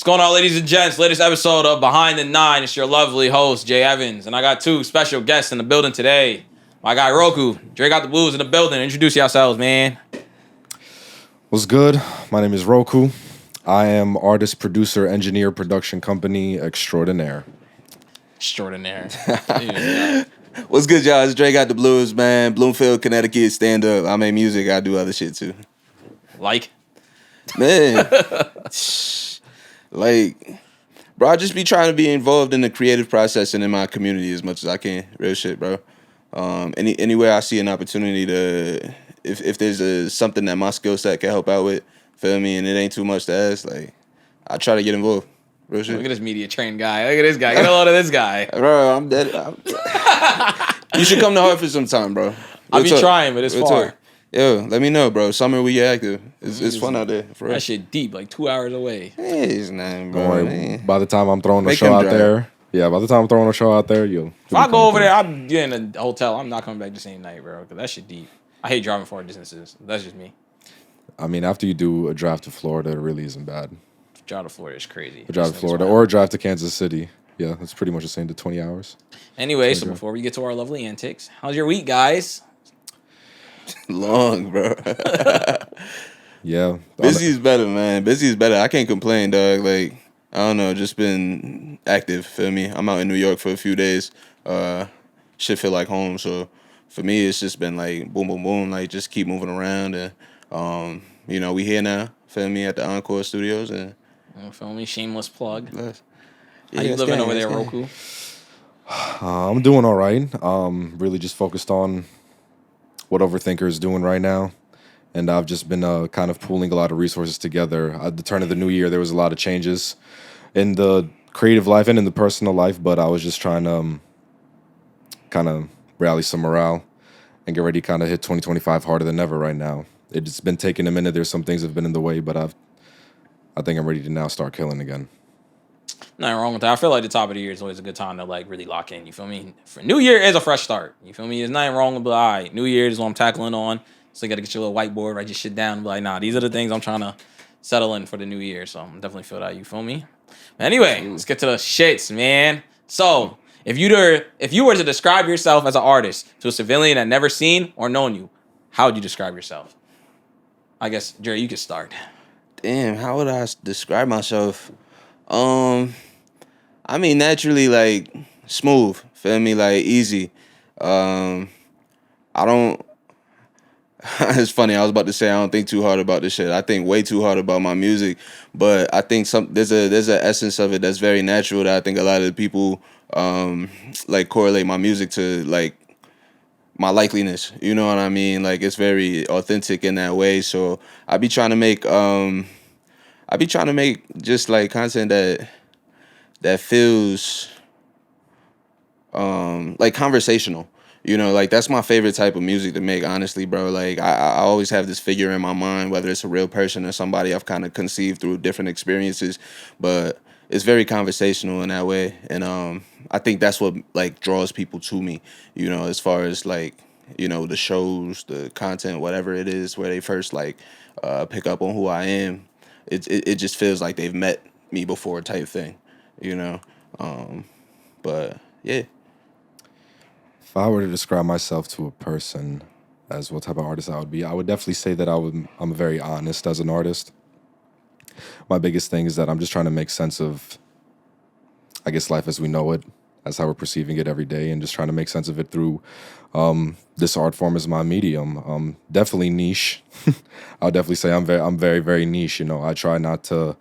What's going on, ladies and gents? Latest episode of Behind the Nine. It's your lovely host, Jay Evans. And I got two special guests in the building today. My guy, Rroku. DreGotTheBlues in the building. Introduce yourselves, man. What's good? My name is Rroku. I am artist, producer, engineer, production company extraordinaire. Extraordinaire. What's good, y'all? It's DreGotTheBlues, man. Bloomfield, Connecticut, stand up. I make music. I do other shit, too. Like? Man. Like, bro, I just be trying to be involved in the creative process and in my community as much as I can. Real shit, bro. Anywhere I see an opportunity to, if there's something that my skill set can help out with, feel me, and it ain't too much to ask, like, I try to get involved. Real shit. Look at this media trained guy. Look at this guy. Get a load of this guy. Bro, I'm dead. You should come to Hartford sometime, bro. I'll be trying, but it's far. Talk. Yo, let me know, bro. Summer we get active. It's fun out there. For real. That shit deep, like 2 hours away. It's nothing, bro. Don't worry. Man. By the time I'm throwing a Make show him out drive. there, you'll If I go over there, I'm getting a hotel. I'm not coming back the same night, bro, because that shit deep. I hate driving far distances. That's just me. I mean, after you do a drive to Florida, it really isn't bad. Drive to Florida is crazy. A drive to Florida or a drive to Kansas City. Yeah, it's pretty much the same to 20 hours. Anyway, so before we get to our lovely antics, how's your week, guys? Long, bro. Yeah. Busy is better, man. Busy is better. I can't complain, dog. Like, I don't know, just been active, feel me? I'm out in New York for a few days. Shit feel like home, so for me, it's just been like boom, boom, boom, like just keep moving around. And, we here now, feel me, at the Encore Studios. And Feel me? Shameless plug. yeah, How you living over there, Rroku? I'm doing all right. Really just focused on what Overthinker is doing right now. And I've just been kind of pooling a lot of resources together. At the turn of the new year, there was a lot of changes in the creative life and in the personal life, but I was just trying to kind of rally some morale and get ready to kind of hit 2025 harder than ever right now. It's been taking a minute. There's some things that have been in the way, but I think I'm ready to now start killing again. Nothing wrong with that. I feel like the top of the year is always a good time to like really lock in. You feel me? For New Year is a fresh start. You feel me? There's nothing wrong with, all right, New Year is what I'm tackling on. So you got to get your little whiteboard, write your shit down, and be like, nah, these are the things I'm trying to settle in for the new year. So I'm definitely feel that. You feel me? But anyway, let's get to the shits, man. So if you were to describe yourself as an artist to a civilian that never seen or known you, how would you describe yourself? I guess, Dre, you could start. Damn, how would I describe myself? I mean, naturally, like, smooth, feel me, like, easy. I don't, it's funny, I was about to say I don't think too hard about this shit. I think way too hard about my music, but I think there's a essence of it that's very natural that I think a lot of the people, like, correlate my music to, like, my likeliness, you know what I mean? Like, it's very authentic in that way, so I be trying to make just, like, content that feels like conversational. Like that's my favorite type of music to make, honestly, bro. Like I always have this figure in my mind, whether it's a real person or somebody I've kind of conceived through different experiences, but it's very conversational in that way. And I think that's what like draws people to me, as far as like, the shows, the content, whatever it is, where they first like pick up on who I am. It just feels like they've met me before type thing. But yeah. If I were to describe myself to a person as what type of artist I would be, I would definitely say that I'm very honest as an artist. My biggest thing is that I'm just trying to make sense of, I guess, life as we know it, as how we're perceiving it every day, and just trying to make sense of it through this art form as my medium. Definitely niche. I would definitely say I'm very, very niche. I try not to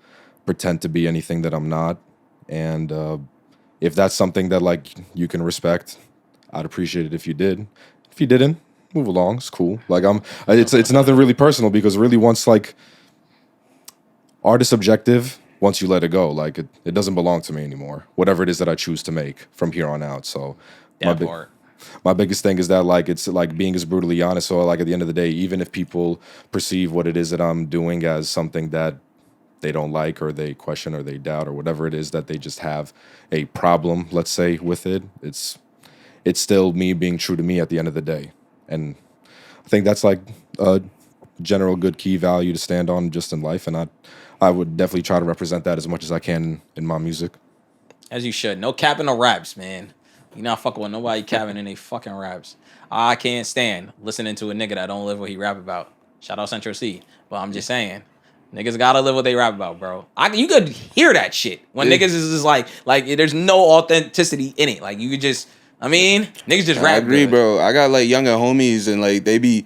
pretend to be anything that I'm not. And if that's something that like you can respect, I'd appreciate it if you did. If you didn't, move along. It's cool. Like it's nothing really personal, because really once like art is subjective, once you let it go, like it doesn't belong to me anymore. Whatever it is that I choose to make from here on out. So my biggest thing is that like it's like being as brutally honest. So like at the end of the day, even if people perceive what it is that I'm doing as something that they don't like or they question or they doubt or whatever it is that they just have a problem, let's say, with it, it's still me being true to me at the end of the day. And I think that's like a general good key value to stand on just in life. And I I would definitely try to represent that as much as I can in my music. As you should. No capping no raps, man. You not fucking with nobody capping in they fucking raps. I can't stand listening to a nigga that don't live what he rap about. Shout out Central C. But I'm just saying, niggas gotta live what they rap about, bro. You could hear that shit when niggas is just like there's no authenticity in it. Like you could just, niggas just rap. I agree, good. bro. I got like younger homies and like they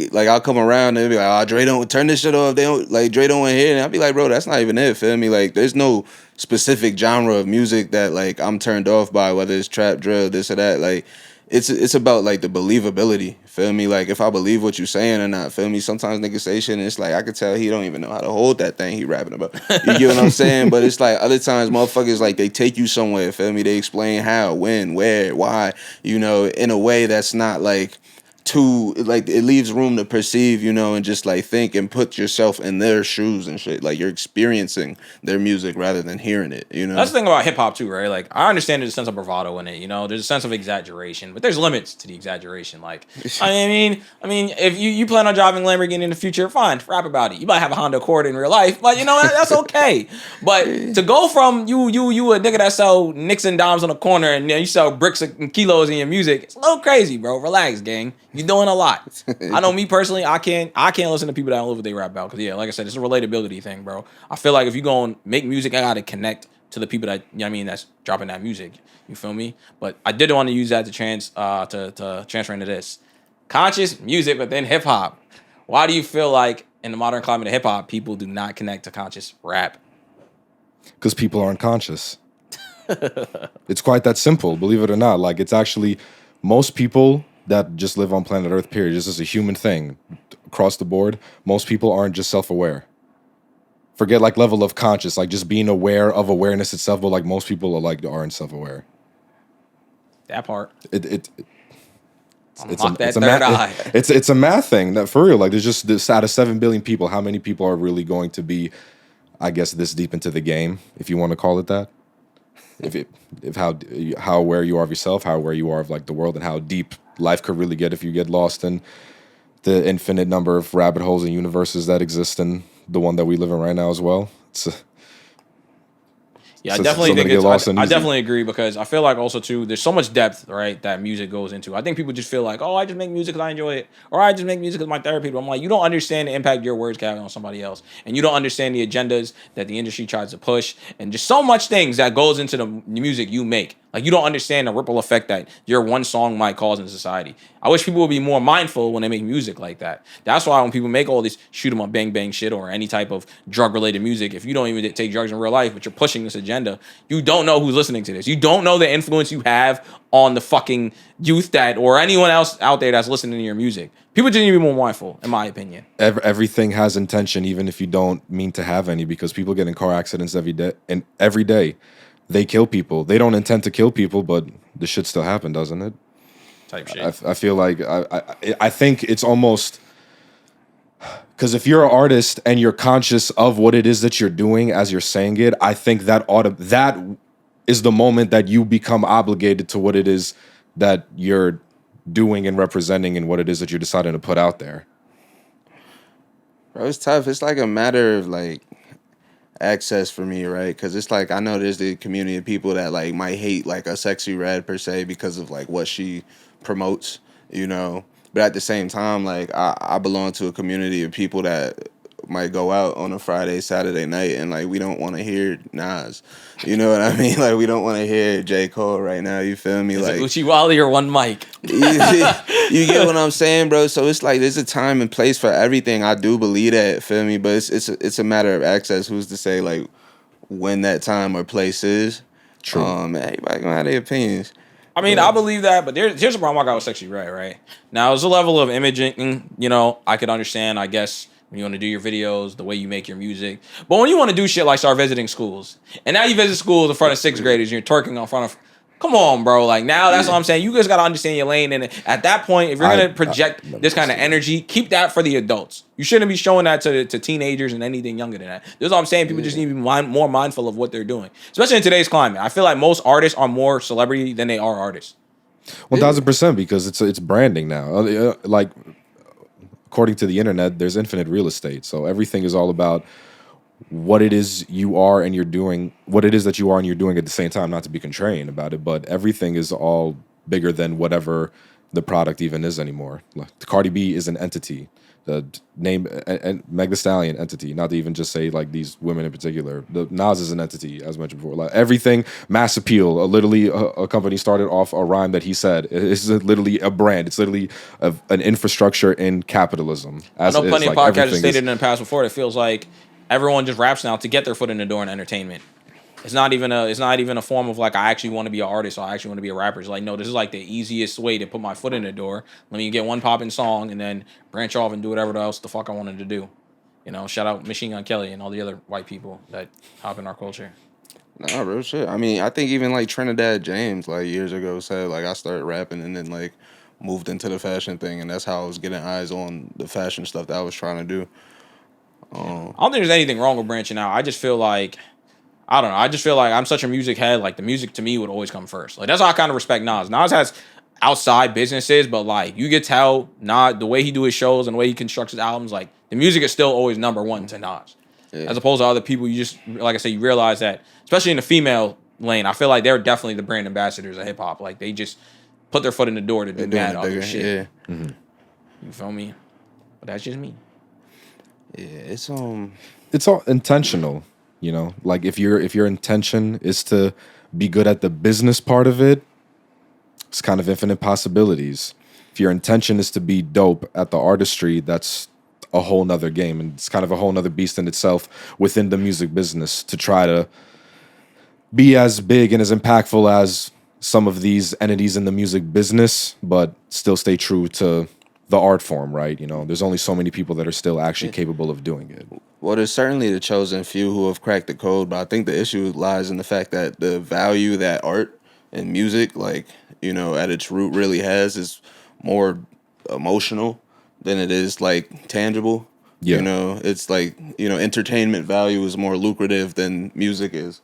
like I'll come around and they be like, oh, Dre don't turn this shit off. They don't like Dre don't want to hear it. And I'll be like, bro, that's not even it. Feel me? Like there's no specific genre of music that like I'm turned off by, whether it's trap, drill, this or that. Like it's about like the believability. Feel me? Like if I believe what you saying or not. Feel me? Sometimes niggas say shit and it's like I could tell he don't even know how to hold that thing he rapping about. You get what I'm saying? But it's like other times motherfuckers like they take you somewhere. Feel me? They explain how, when, where, why. You know, in a way that's not like too like it leaves room to perceive, you know, and just like think and put yourself in their shoes and shit. Like you're experiencing their music rather than hearing it, you know. That's the thing about hip hop too, right? Like I understand there's a sense of bravado in it, you know. There's a sense of exaggeration, but there's limits to the exaggeration. Like I mean, if you plan on driving Lamborghini in the future, fine, rap about it. You might have a Honda Accord in real life, but you know that's okay. But to go from you a nigga that sell nicks and dimes on the corner and you sell bricks and kilos in your music, it's a little crazy, bro. Relax, gang. You're doing a lot. I know me personally, I can't listen to people that don't live what they rap about because yeah, like I said, it's a relatability thing, bro. I feel like if you go and make music, I gotta connect to the people that that's dropping that music. You feel me? But I did want to use that to transfer into this conscious music, but then hip hop. Why do you feel like in the modern climate of hip hop, people do not connect to conscious rap? Because people aren't conscious. It's quite that simple, believe it or not. Like it's actually most people that just live on planet Earth, period. This is a human thing across the board. Most people aren't just self-aware. Forget like level of conscious, like just being aware of awareness itself, but like most people aren't self-aware. That part. It's a math thing that for real. Like there's just this out of 7 billion people, how many people are really going to be, I guess, this deep into the game, if you want to call it that? If how aware you are of yourself, how aware you are of like the world, and how deep life could really get if you get lost in the infinite number of rabbit holes and universes that exist in the one that we live in right now as well. Yeah, I definitely think I definitely agree because I feel like also too there's so much depth, right, that music goes into. I think people just feel like, oh, I just make music because I enjoy it, or I just make music because my therapy. But I'm like, you don't understand the impact your words can have on somebody else, and you don't understand the agendas that the industry tries to push, and just so much things that goes into the music you make. Like you don't understand the ripple effect that your one song might cause in society. I wish people would be more mindful when they make music like that. That's why when people make all this shoot 'em up bang bang shit or any type of drug related music, if you don't even take drugs in real life, but you're pushing this agenda, you don't know who's listening to this. You don't know the influence you have on the fucking youth that or anyone else out there that's listening to your music. People just need to be more mindful, in my opinion. Everything has intention, even if you don't mean to have any, because people get in car accidents every day. They kill people. They don't intend to kill people, but the shit still happen, doesn't it? Type shit. I feel like I think it's almost because if you're an artist and you're conscious of what it is that you're doing as you're saying it, I think that is the moment that you become obligated to what it is that you're doing and representing and what it is that you're deciding to put out there. Bro, it's tough. It's like a matter of like access for me, right? Because it's like I know there's the community of people that like might hate like a Sexy Red per se because of like what she promotes, you know. But at the same time, like I belong to a community of people that might go out on a Friday, Saturday night, and like we don't want to hear Nas, you know what I mean? Like we don't want to hear J. Cole right now. You feel me? Is like it Uchi Wally or One Mic? You get what I'm saying, bro? So it's like there's a time and place for everything. I do believe that, feel me? But it's a matter of access. Who's to say like when that time or place is? True. Everybody gonna have their opinions. I mean, I believe that, but here's the problem I got with Sexy Red, right? Now, there's a level of imaging, you know, I could understand, I guess, when you want to do your videos, the way you make your music. But when you want to do shit like start visiting schools, and now you visit schools in front of 6th graders, and you're twerking in front of... Come on, bro. Like, now that's what I'm saying. You just got to understand your lane. And at that point, if you're going to project this kind of energy, keep that for the adults. You shouldn't be showing that to teenagers and anything younger than that. This is what I'm saying. People just need to be more mindful of what they're doing, especially in today's climate. I feel like most artists are more celebrity than they are artists. 1000%, because it's branding now. Like, according to the internet, there's infinite real estate. So everything is all about what it is you are and you're doing, what it is that you are and you're doing at the same time, not to be contrarian about it, but everything is all bigger than whatever the product even is anymore. Like, Cardi B is an entity. The name and Meg Thee Stallion entity, not to even just say like these women in particular. The Nas is an entity, as mentioned before. Like everything, mass appeal. Literally, a company started off a rhyme that he said. It's literally a brand. It's literally an infrastructure in capitalism. I As know is. plenty of Like, podcasts have everything stated is in the past before. It feels like everyone just raps now to get their foot in the door in entertainment. It's not even a form of like I actually want to be an artist or I actually want to be a rapper. It's like no, this is like the easiest way to put my foot in the door. Let me get one popping song and then branch off and do whatever else the fuck I wanted to do. You know, shout out Machine Gun Kelly and all the other white people that hop in our culture. Nah, real shit. I mean, I think even like Trinidad James, like years ago, said like I started rapping and then like moved into the fashion thing, and that's how I was getting eyes on the fashion stuff that I was trying to do. I don't think there's anything wrong with branching out. I just feel like I don't know. I just feel like I'm such a music head. Like the music to me would always come first. Like that's how I kind of respect Nas. Nas has outside businesses, but like you could tell Nas the way he do his shows and the way he constructs his albums. Like the music is still always number one to Nas, Yeah. as opposed to other people. You just like I said, you realize that, especially in the female lane. I feel like they're definitely the brand ambassadors of hip hop. Like they just put their foot in the door to do They're doing mad it other bigger. shit. Yeah, You feel me? But that's just me. yeah. it's all intentional, you know. Like if your intention is to be good at the business part of it, it's kind of infinite possibilities. If your intention is to be dope at the artistry, that's a whole nother game, and it's kind of a whole nother beast in itself within the music business to try to be as big and as impactful as some of these entities in the music business, but still stay true to the art form, right? You know, there's only so many people that are still actually capable of doing it. Well, there's certainly the chosen few who have cracked the code, but I think the issue lies in the fact that the value that art and music, like, you know, at its root really has is more emotional than it is like tangible. Yeah. You know, it's like, you know, entertainment value is more lucrative than music is.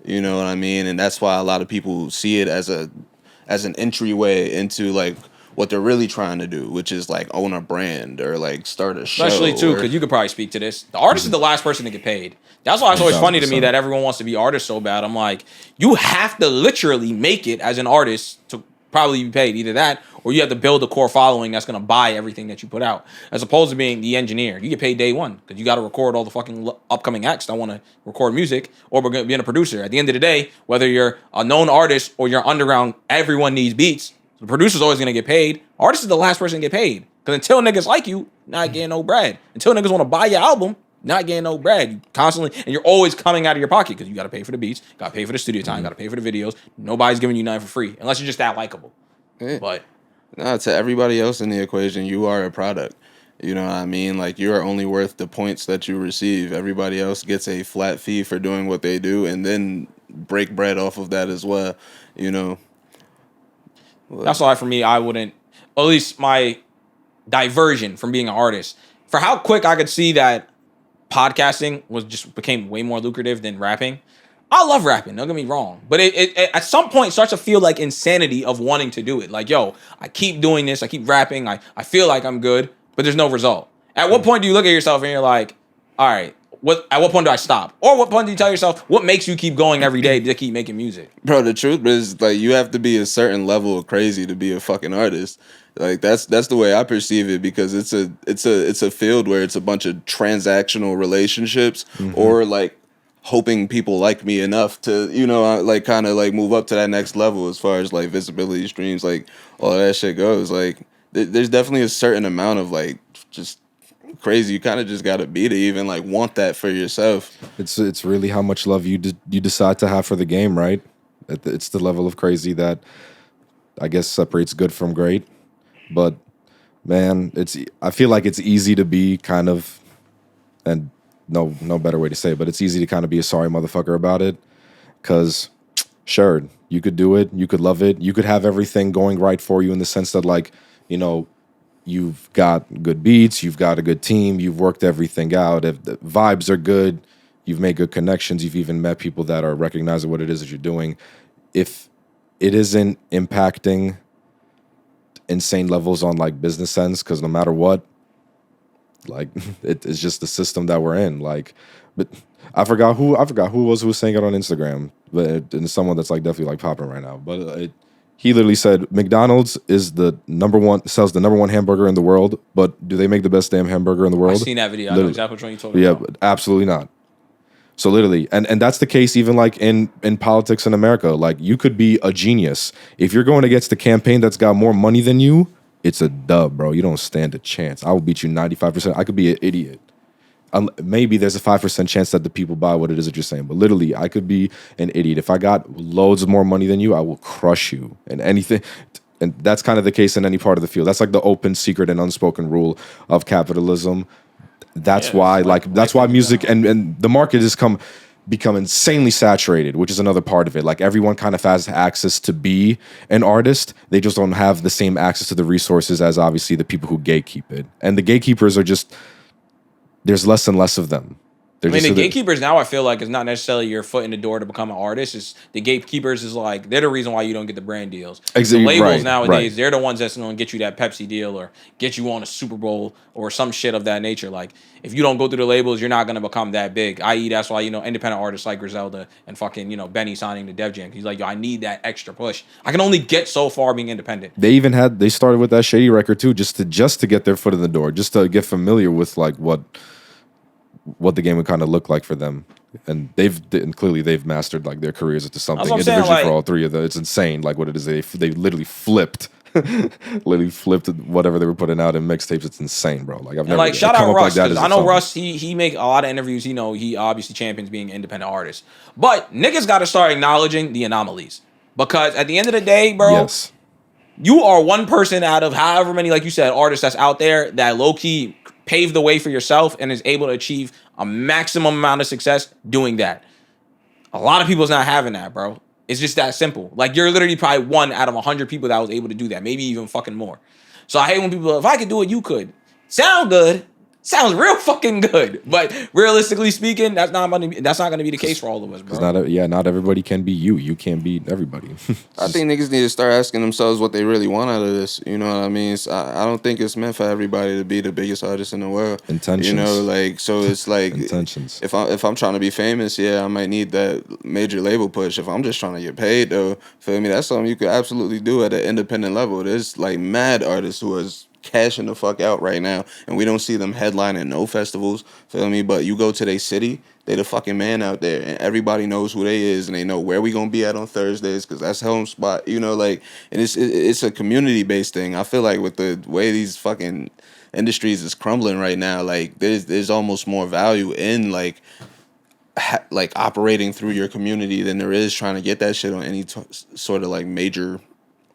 You know what I mean? And that's why a lot of people see it as an entryway into like what they're really trying to do, which is like own a brand or like start a show. Especially too, or- because you could probably speak to this. The artist is the last person to get paid. That's why it's always funny to me 1000%. that everyone wants to be artists so bad. I'm like, you have to literally make it as an artist to probably be paid. Either that or you have to build a core following that's going to buy everything that you put out. As opposed to being the engineer. You get paid day one because you got to record all the fucking upcoming acts that want to record music or being a producer. At the end of the day, whether you're a known artist or you're underground, everyone needs beats. The producer's always going to get paid. Artist is the last person to get paid. Because until niggas like you, not getting no bread. Until niggas want to buy your album, not getting no bread. You constantly, and you're always coming out of your pocket because you got to pay for the beats, got to pay for the studio time, got to pay for the videos. Nobody's giving you nothing for free unless you're just that likable. Yeah. But No, to everybody else in the equation, you are a product. You know what I mean? Like you are only worth the points that you receive. Everybody else gets a flat fee for doing what they do and then break bread off of that as well. You know. that's why for me, I wouldn't, at least my diversion from being an artist, for how quick I could see that podcasting became way more lucrative than rapping. I love rapping, don't get me wrong. But it at some point starts to feel like insanity of wanting to do it. Like, yo, I keep doing this, I keep rapping, I feel like I'm good, but there's no result. At what point do you look at yourself and you're like, all right, at what point do I stop? Or what point do you tell yourself, what makes you keep going every day to keep making music? Bro, the truth is like you have to be a certain level of crazy to be a fucking artist. Like that's the way I perceive it because it's a field where it's a bunch of transactional relationships or like hoping people like me enough to, you know, like kind of like move up to that next level as far as like visibility streams, like all that shit goes. Like there's definitely a certain amount of like just crazy you kind of just got to be to even like want that for yourself. It's really how much love you decide to have for the game, right? It's the level of crazy that I guess separates good from great. But man, I feel like it's easy to be kind of, and no better way to say it, but it's easy to kind of be a sorry motherfucker about it. Cause sure, you could do it, you could love it, you could have everything going right for you in the sense that like, you know, you've got good beats, you've got a good team, you've worked everything out. If the vibes are good, you've made good connections, you've even met people that are recognizing what it is that you're doing. If it isn't impacting insane levels on like business sense, because no matter what, like it's just the system that we're in. Like, but I forgot who who was saying it on Instagram, but it's someone that's like definitely like popping right now. But he literally said McDonald's is the sells the number one hamburger in the world, but do they make the best damn hamburger in the I world? seen that video. I know Literally. exactly which one you talking Yeah, about. but absolutely not. So literally, and that's the case even like in politics in America. Like you could be a genius if you're going against the campaign that's got more money than you. It's a dub, bro. You don't stand a chance. I will beat you 95%. I could be an idiot. Maybe there's a 5% chance that the people buy what it is that you're saying, but literally, I could be an idiot. If I got loads more money than you, I will crush you and anything. And that's kind of the case in any part of the field. That's like the open, secret, and unspoken rule of capitalism. That's Yeah, why, it's that's why life in music general. and the market has become insanely saturated, which is another part of it. Like everyone kind of has access to be an artist. They just don't have the same access to the resources as obviously the people who gatekeep it. And the gatekeepers are just there's less and less of them. I mean, the gatekeepers now I feel like is not necessarily your foot in the door to become an artist. It's the gatekeepers is like they're the reason why you don't get the brand deals. Exactly, The labels right, nowadays, right. they're the ones that's going to get you that Pepsi deal or get you on a Super Bowl or some shit of that nature. Like if you don't go through the labels, you're not going to become that big. I.e., that's why independent artists like Griselda and fucking Benny signing to Def Jam. He's like, yo, I need that extra push. I can only get so far being independent. They started with that Shady record too, just to get their foot in the door, just to get familiar with like what the game would kind of look like for them. And clearly they've mastered like their careers into something That's what I'm saying, individually for like- all three of them. It's insane, like what it is. They literally flipped, literally flipped whatever they were putting out in mixtapes. It's insane, bro. Like I've never Like shout come out up Russ like that because as I a know song. Russ. He make a lot of interviews. He obviously champions being an independent artist, but niggas got to start acknowledging the anomalies because at the end of the day, bro, Yes, you are one person out of however many, like you said, artists that's out there that low key paved the way for yourself and is able to achieve a maximum amount of success doing that. A lot of people's not having that, bro. It's just that simple. Like you're literally probably one out of 100 people that was able to do that, maybe even fucking more. So I hate when people, if I could do it, you could. Sound good. Sounds real fucking good. But realistically speaking, that's not gonna be the case for all of us, bro. because not everybody can be you. You can't be everybody. I think niggas need to start asking themselves what they really want out of this. You know what I mean? I don't think it's meant for everybody to be the biggest artist in the world. Intentions. You know, like so it's like Intentions. If I'm trying to be famous, yeah, I might need that major label push. If I'm just trying to get paid though, feel me? That's something you could absolutely do at an independent level. There's like mad artists who is cashing the fuck out right now, and we don't see them headlining no festivals. Feel me? But you go to their city, they the fucking man out there, and everybody knows who they is, and they know where we gonna be at on Thursdays because that's home spot. You know, like, and it's a community based thing. I feel like with the way these fucking industries is crumbling right now, like there's almost more value in like operating through your community than there is trying to get that shit on any sort of like major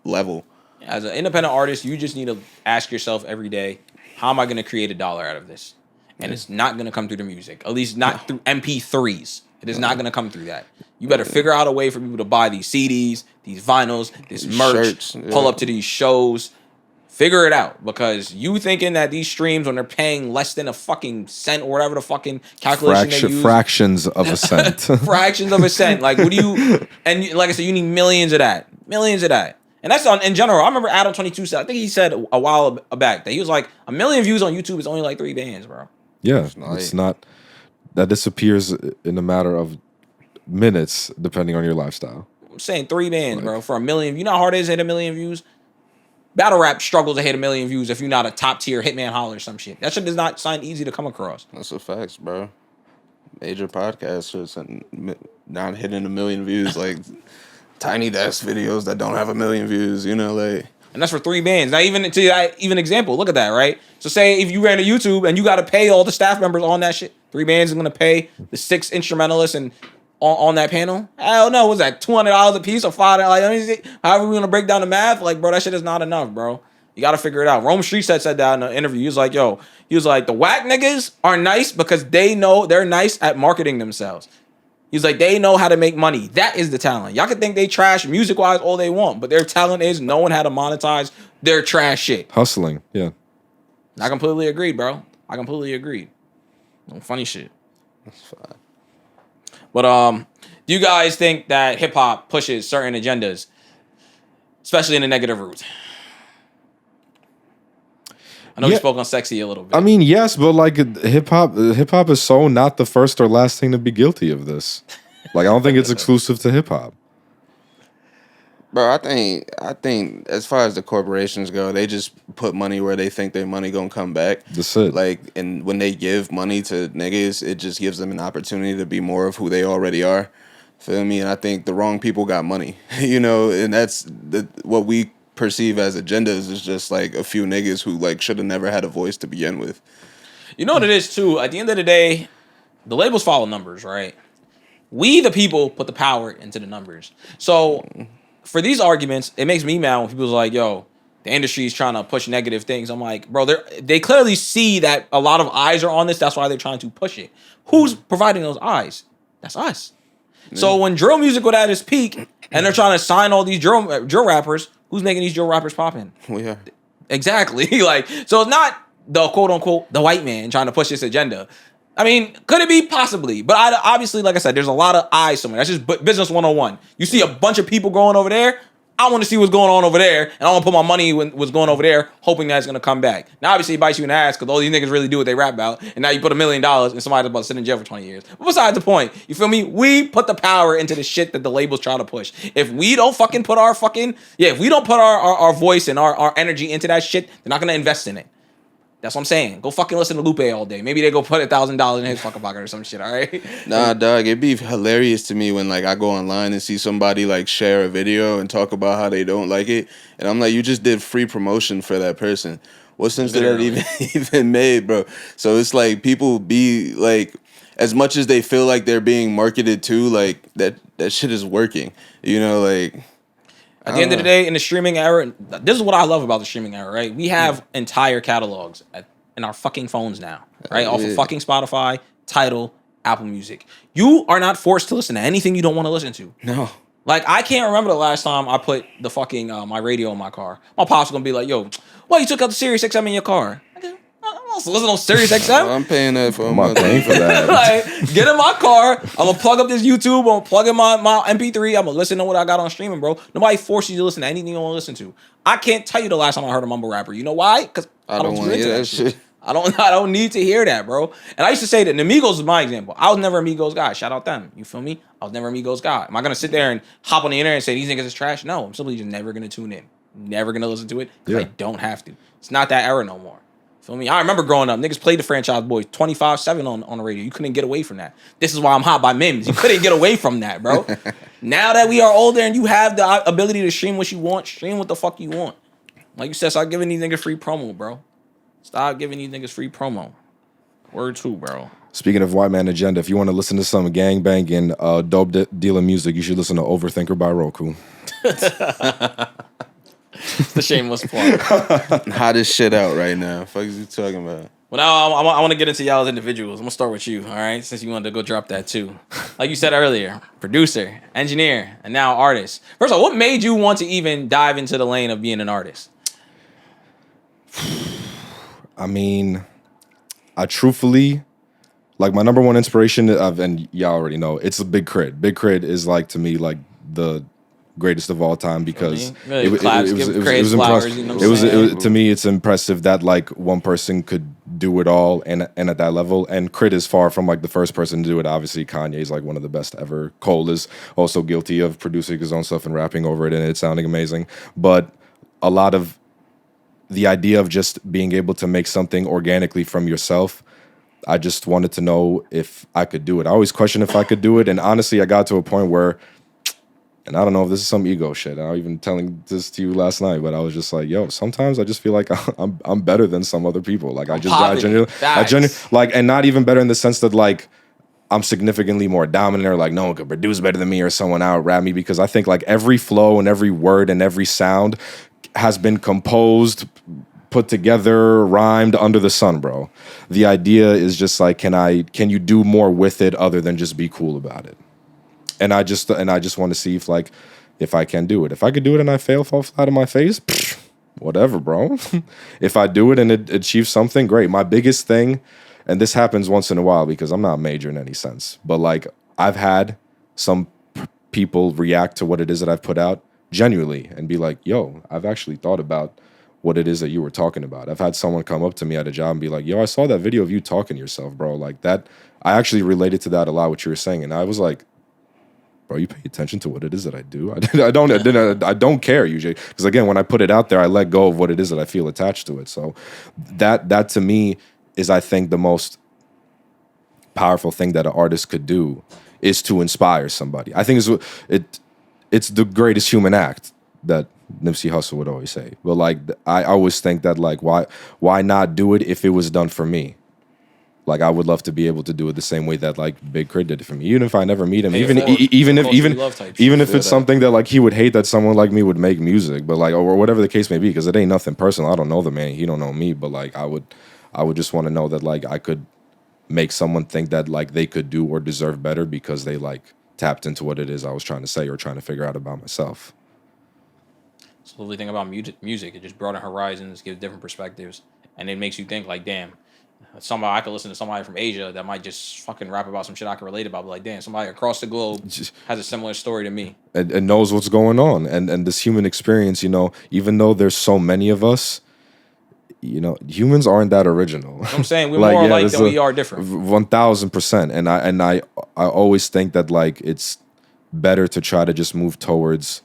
level. As an independent artist, you just need to ask yourself every day, how am I going to create $1 out of this? And it's not going to come through the music, at least not through MP3s. It is not going to come through that. You better figure out a way for people to buy these CDs, these vinyls, this merch, shirts, yeah. pull up to these shows. Figure it out, because you thinking that these streams, when they're paying less than a fucking cent or whatever the fucking calculation they use, Fractions of a cent. fractions of a cent. Like, what do you? And like I said, you need millions of that, and that's in general. I remember Adam 22 said, I think he said a while back that he was like, 1 million views on YouTube is only like 3 bands, bro. Yeah, it's not that disappears in a matter of minutes, depending on your lifestyle. I'm saying 3 bands, bro, for 1 million. You know how hard it is to hit 1 million views? Battle rap struggles to hit 1 million views if you're not a top tier Hitman Holler or some shit. That shit does not sound easy to come across. That's a fact, bro. Major podcasters and not hitting 1 million views, like tiny desk videos that don't have 1 million views. You know, like. And that's for 3 bands. Now, even example, look at that, right? So say if you ran a YouTube and you got to pay all the staff members on that shit, 3 bands are going to pay the 6 instrumentalists and on that panel. Hell no, what's that, $200 a piece or $5? Like, however we're going to break down the math, like, bro, that shit is not enough, bro. You got to figure it out. Rome Street said that in the interview. He was like, the whack niggas are nice because they know they're nice at marketing themselves. He's like, they know how to make money. That is the talent. Y'all can think they trash music-wise all they want, but their talent is knowing how to monetize their trash shit. Hustling, yeah. I completely agreed, bro. I completely agreed. No funny shit. That's fine. But do you guys think that hip-hop pushes certain agendas, especially in the negative route? I know we spoke on sexy a little bit. I mean, yes, but like hip hop is so not the first or last thing to be guilty of this. Like, I don't think it's exclusive to hip hop. Bro, I think as far as the corporations go, they just put money where they think their money gonna come back. That's it. Like, and when they give money to niggas, it just gives them an opportunity to be more of who they already are. Feel me? And I think the wrong people got money, and that's what we perceive as agendas is just like a few niggas who like should have never had a voice to begin with. You know what it is too? At the end of the day, the labels follow numbers, right? We, the people, put the power into the numbers. So for these arguments, it makes me mad when people's like, yo, the industry is trying to push negative things. I'm like, bro, they clearly see that a lot of eyes are on this. That's why they're trying to push it. Who's providing those eyes? That's us. Yeah. So when drill music was at its peak and they're trying to sign all these drill rappers, who's making these drill rappers popping? We are. Exactly. Like, so it's not the quote unquote the white man trying to push this agenda. I mean, could it be? Possibly. But obviously, like I said, there's a lot of eyes somewhere. That's just business 101. You see a bunch of people going over there. I want to see what's going on over there. And I want to put my money in what's going over there, hoping that it's going to come back. Now, obviously, it bites you in the ass because all these niggas really do what they rap about. And now you put $1 million and somebody's about to sit in jail for 20 years. But besides the point, you feel me? We put the power into the shit that the labels try to push. If we don't fucking put our if we don't put our voice and our energy into that shit, they're not going to invest in it. That's what I'm saying. Go fucking listen to Lupe all day. Maybe they go put $1,000 in his fucking pocket or some shit, all right? Nah, dog, it'd be hilarious to me when, like, I go online and see somebody, like, share a video and talk about how they don't like it. And I'm like, you just did free promotion for that person. What sense did that even made, bro? So it's like people be, like, as much as they feel like they're being marketed to, like, that shit is working. Like... At the end of the day, in the streaming era, this is what I love about the streaming era, right? We have entire catalogs in our fucking phones now, right? Off of fucking Spotify, Tidal, Apple Music. You are not forced to listen to anything you don't want to listen to. No. Like, I can't remember the last time I put the fucking, my radio in my car. My pop's gonna be like, yo, why you took out the Sirius XM in your car? I'm not listening to Sirius XM. I'm paying that for I'm not paying for that. Like, get in my car. I'm gonna plug up this YouTube. I'm gonna plug in my Ep.3. I'm gonna listen to what I got on streaming, bro. Nobody forces you to listen to anything you want to listen to. I can't tell you the last time I heard a mumble rapper. You know why? Because I don't want to hear that shit. I don't need to hear that, bro. And I used to say that the Migos is my example. I was never a Migos guy. Shout out them. You feel me? I was never a Migos guy. Am I gonna sit there and hop on the internet and say these niggas is trash? No, I'm simply just never gonna tune in. Never gonna listen to it. I don't have to. It's not that era no more. Feel me? I remember growing up, niggas played the Franchise Boys 25/7 on the radio. You couldn't get away from that. This is why I'm hot by Mims. You couldn't get away from that, bro. Now that we are older and you have the ability to stream what you want, stream what the fuck you want. Like you said, stop giving these niggas free promo, bro. Stop giving these niggas free promo. Word two, bro. Speaking of white man agenda, if you want to listen to some gangbanging, dope dealer music, you should listen to Overthinker by Rroku. It's the shameless plug. Hottest shit out right now. Fuck is you talking about? Well, now I want to get into y'all as individuals. I'm gonna start with you, all right? Since you wanted to go drop that too. Like you said earlier, producer, engineer, and now artist. First of all, what made you want to even dive into the lane of being an artist? I mean, I truthfully, like my number one inspiration, and y'all already know, it's a Big Crit. Big Crit is like, to me, like the greatest of all time because it was impressive. To me, it's impressive that like one person could do it all and at that level. And Crit is far from like the first person to do it. Obviously, Kanye is like one of the best ever. Cole is also guilty of producing his own stuff and rapping over it and it sounding amazing. But a lot of the idea of just being able to make something organically from yourself, I just wanted to know if I could do it. I always questioned if I could do it. And honestly, I got to a point where, and I don't know if this is some ego shit. I was even telling this to you last night, but I was just like, yo, sometimes I just feel like I'm better than some other people. Like I genuinely, like, and not even better in the sense that like I'm significantly more dominant or like no one could produce better than me or someone out rap me, because I think like every flow and every word and every sound has been composed, put together, rhymed under the sun, bro. The idea is just like, can you do more with it other than just be cool about it? And I just want to see if I can do it. If I could do it and I fall flat on my face, whatever, bro. If I do it and it achieves something, great. My biggest thing, and this happens once in a while because I'm not major in any sense, but like I've had some people react to what it is that I've put out genuinely and be like, yo, I've actually thought about what it is that you were talking about. I've had someone come up to me at a job and be like, yo, I saw that video of you talking to yourself, bro. Like that, I actually related to that a lot, what you were saying. And I was like, bro, you pay attention to what it is that I do. I don't care usually. Because again, when I put it out there, I let go of what it is that I feel attached to it. So that to me is, I think, the most powerful thing that an artist could do is to inspire somebody. I think it's the greatest human act that Nipsey Hussle would always say. But like, I always think that like, why not do it if it was done for me? Like, I would love to be able to do it the same way that like Big Crit did it for me. Even if I never meet him, even if it's something that like he would hate that someone like me would make music, but like, or whatever the case may be, because it ain't nothing personal. I don't know the man, he don't know me, but like I would just want to know that like I could make someone think that like they could do or deserve better because they like tapped into what it is I was trying to say or trying to figure out about myself. It's the lovely thing about music. It just broadens horizons, gives different perspectives, and it makes you think like, damn, somebody I could listen to somebody from Asia that might just fucking rap about some shit I can relate about. But like, damn, somebody across the globe has a similar story to me and knows what's going on. And this human experience, you know, even though there's so many of us, you know, humans aren't that original. You know what I'm saying we're more alike than we are different. 1000%. And I always think that like it's better to try to just move towards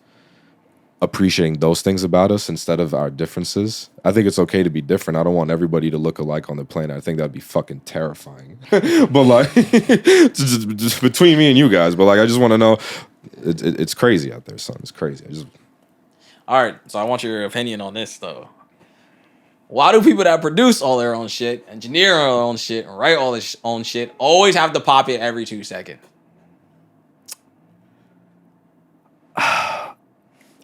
appreciating those things about us instead of our differences. I think it's okay to be different. I don't want everybody to look alike on the planet. I think that'd be fucking terrifying. But like, just between me and you guys. But like, I just want to know, it's crazy out there, son. It's crazy. All right, so I want your opinion on this though. Why do people that produce all their own shit, engineer all their own shit, and write all their own shit always have to pop it every 2 seconds?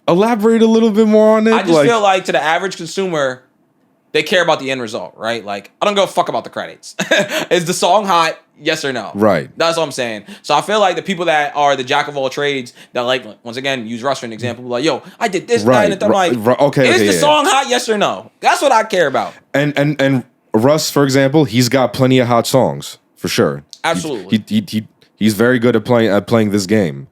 Elaborate a little bit more on it. I just feel like to the average consumer, they care about the end result, right? Like, I don't give a fuck about the credits. Is the song hot? Yes or no? Right. That's what I'm saying. So I feel like the people that are the jack of all trades that like, once again, use Russ for an example, like, yo, I did this, that, and the third. I'm like, is the song hot? Yes or no? That's what I care about. And Russ, for example, he's got plenty of hot songs for sure. Absolutely. He's very good at playing this game.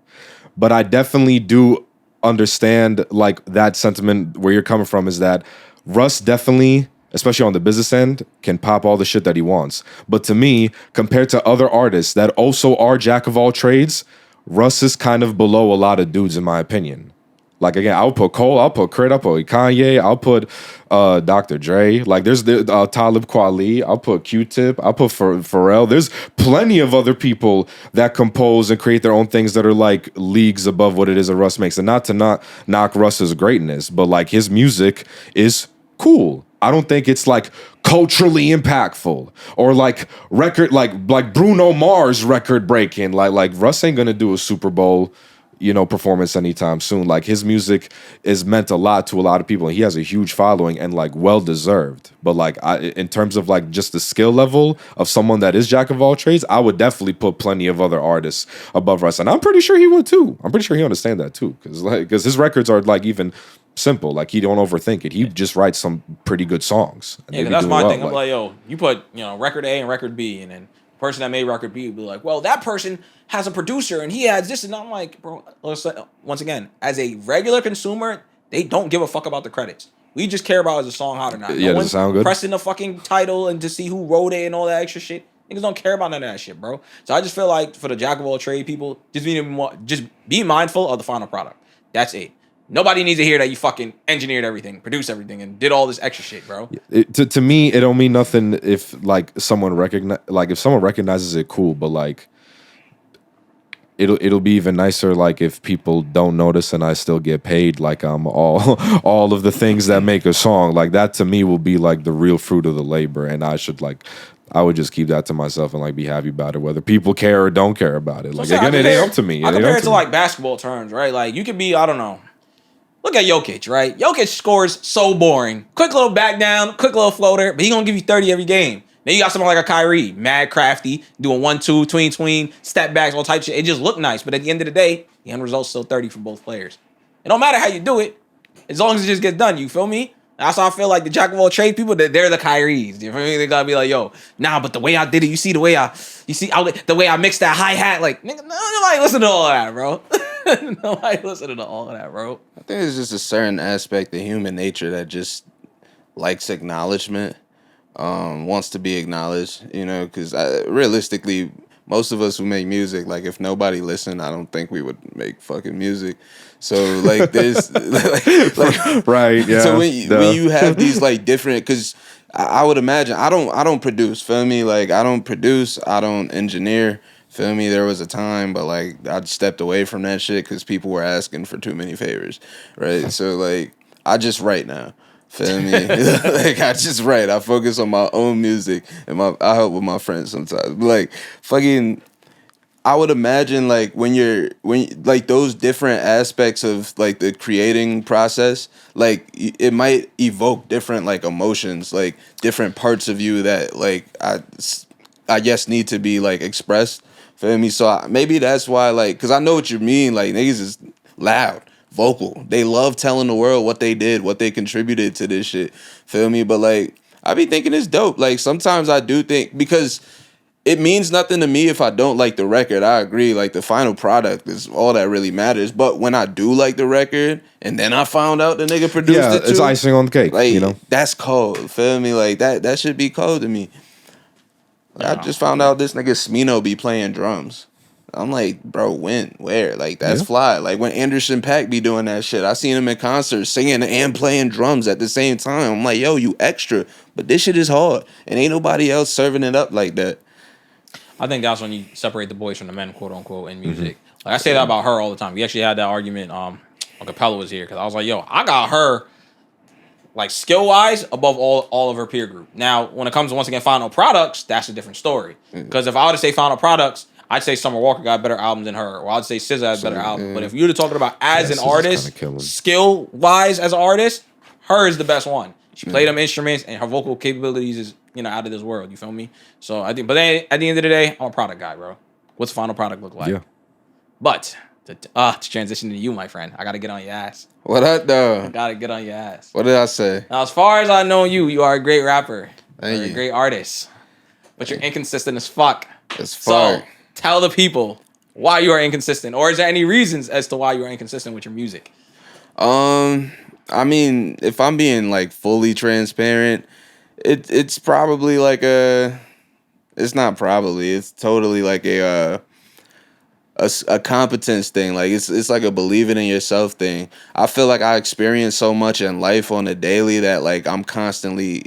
But I definitely do understand like that sentiment where you're coming from, is that Russ definitely, especially on the business end, can pop all the shit that he wants. But to me, compared to other artists that also are jack of all trades, Russ is kind of below a lot of dudes in my opinion. Like, again, I'll put Cole, I'll put Crit, I'll put Kanye, I'll put Dr. Dre. Like, there's the Talib Kweli, I'll put Q-Tip, I'll put Pharrell. There's plenty of other people that compose and create their own things that are, like, leagues above what it is that Russ makes. And not to knock Russ's greatness, but, like, his music is cool. I don't think it's, like, culturally impactful or, like, record, like Bruno Mars record breaking. Like Russ ain't gonna do a Super Bowl, you know, performance anytime soon. Like, his music is meant a lot to a lot of people, and he has a huge following and like well deserved. But like, in terms of like just the skill level of someone that is jack of all trades, I would definitely put plenty of other artists above Russ, and I'm pretty sure he would too. I'm pretty sure he understand that too, because his records are like even simple. Like, he don't overthink it. He just writes some pretty good songs. Yeah, that's my thing. I'm like, yo, you put, you know, record A and record B, and then the person that made record B would be like, well, that person has a producer and he has this, and I'm like, bro, once again, as a regular consumer, they don't give a fuck about the credits. We just care about is the song hot or not. Yeah, does it sound good? Pressing the fucking title and to see who wrote it and all that extra shit. Niggas don't care about none of that shit, bro. So I just feel like for the jack of all trade people, just be mindful of the final product. That's it. Nobody needs to hear that you fucking engineered everything, produced everything, and did all this extra shit, bro. To me, it don't mean nothing if like someone if someone recognizes it, cool. But like, it'll be even nicer like if people don't notice and I still get paid like I'm all of the things that make a song. Like, that to me will be like the real fruit of the labor, and I would just keep that to myself and like be happy about it, whether people care or don't care about it. Like, again, it ain't up to me. I compare it to like basketball terms, right? Like, you could be, I don't know. Look at Jokic, right? Jokic scores so boring. Quick little back down, quick little floater, but he gonna give you 30 every game. Then you got someone like a Kyrie, mad crafty, doing 1-2, tween, step backs, all type of shit. It just looked nice, but at the end of the day, the end result's still 30 for both players. It don't matter how you do it, as long as it just gets done. You feel me? That's how I feel like the jack of all trade people, they're the Kyries. You feel me? They gotta be like, yo, nah, but the way I did it, the way I mixed that hi-hat, like, nigga, nobody listen to all of that, bro. Nobody listen to all of that, bro. I think it's just a certain aspect of human nature that just likes acknowledgement, wants to be acknowledged, you know, because realistically, most of us who make music, like if nobody listened, I don't think we would make fucking music. So like there's Right, yeah. so when you have these like different, because I would imagine I don't produce, feel me? Like I don't produce, I don't engineer, feel me? There was a time, but like I stepped away from that shit because people were asking for too many favors, right? So like I just write now. Feel me? Like I just write. I focus on my own music and I help with my friends sometimes. But like fucking I would imagine like when like those different aspects of like the creating process, like it might evoke different like emotions, like different parts of you that like I guess need to be like expressed. Feel me? So maybe that's why like, cause I know what you mean. Like niggas is loud, vocal. They love telling the world what they did, what they contributed to this shit. Feel me? But like I be thinking it's dope. Like sometimes I do think, because it means nothing to me if I don't like the record. I agree. Like the final product is all that really matters. But when I do like the record and then I found out the nigga produced it too, it's icing on the cake, like, you know? that's cold. Feel me? Like that should be cold to me. Like, I just found out this nigga Smino be playing drums. I'm like, bro, when? Where? Like, that's fly. Like, when Anderson .Paak be doing that shit, I seen him in concert singing and playing drums at the same time. I'm like, yo, you extra. But this shit is hard. And ain't nobody else serving it up like that. I think that's when you separate the boys from the men, quote unquote, in music. Like I say that about her all the time. We actually had that argument when Capella was here, because I was like, yo, I got her like skill wise above all of her peer group. Now, when it comes to once again final products, that's a different story. Because if I were to say final products, I'd say Summer Walker got better albums than her, or I'd say SZA has better albums. But if you're talking about as an artist, skill wise as an artist, her is the best one. She played them instruments, and her vocal capabilities is, you know, out of this world. You feel me? So I think, but then at the end of the day, I'm a product guy, bro. What's the final product look like? Yeah. But to transition to you, my friend, I gotta get on your ass. What up, though? I gotta get on your ass. What did I say? Now, as far as I know you are a great rapper. Thank You're you. a great artist. But you're inconsistent as fuck. It's fire. So tell the people why you are inconsistent, or is there any reasons as to why you are inconsistent with your music? I mean, if I'm being like fully transparent, it's probably like it's not probably, it's totally like a competence thing. Like it's like a believing in yourself thing. I feel like I experience so much in life on a daily that like I'm constantly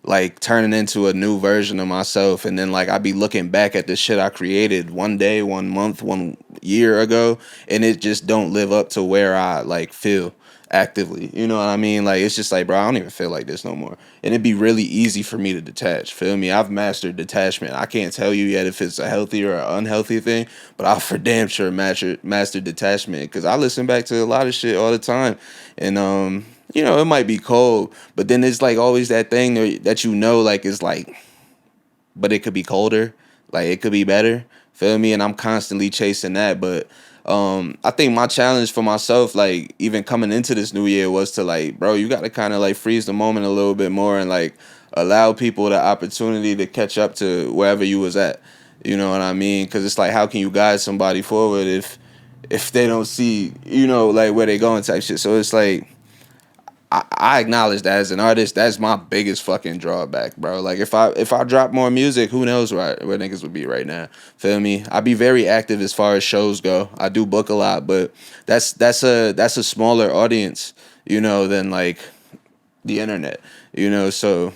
like turning into a new version of myself, and then like I be looking back at the shit I created one day, 1 month, 1 year ago, and it just don't live up to where I like feel actively. You know what I mean? Like it's just like, bro, I don't even feel like this no more. And it'd be really easy for me to detach. Feel me? I've mastered detachment. I can't tell you yet if it's a healthy or an unhealthy thing, but I for damn sure mastered detachment, because I listen back to a lot of shit all the time, and you know, it might be cold, but then it's like always that thing that you know, like it's like, but it could be colder, like it could be better. Feel me? And I'm constantly chasing that, but I think my challenge for myself, like even coming into this new year, was to like, bro, you got to kind of like freeze the moment a little bit more and like allow people the opportunity to catch up to wherever you was at. You know what I mean? Because it's like, how can you guide somebody forward if they don't see, you know, like where they going type shit. So it's like, I acknowledge that as an artist, that's my biggest fucking drawback, bro. Like if I drop more music, who knows where niggas would be right now. Feel me? I be very active as far as shows go. I do book a lot, but that's a smaller audience, you know, than like the internet, you know. So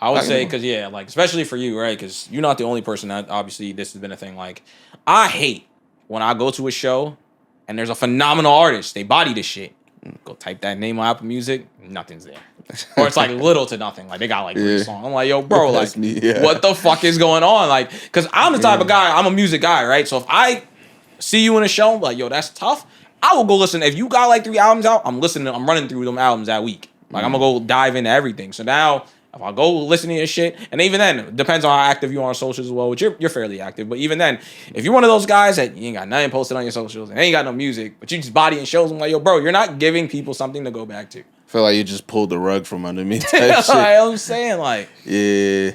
I would say, because yeah, like especially for you, right? Because you're not the only person that obviously this has been a thing. Like I hate when I go to a show and there's a phenomenal artist, they body this shit. Go type that name on Apple Music, nothing's there. Or it's like little to nothing. Like they got like 3 songs. I'm like, yo, bro, like what the fuck is going on? Like, cause I'm the type of guy, I'm a music guy, right? So if I see you in a show, I'm like, yo, that's tough, I will go listen. If you got like 3 albums out, I'm listening, I'm running through them albums that week. Like I'm gonna go dive into everything. So now if I go listen to your shit, and even then, it depends on how active you are on socials as well, which you're fairly active. But even then, if you're one of those guys that you ain't got nothing posted on your socials and ain't got no music, but you just bodying shows, I'm like, yo, bro, you're not giving people something to go back to. Feel like you just pulled the rug from under me. I'm saying, like, yeah.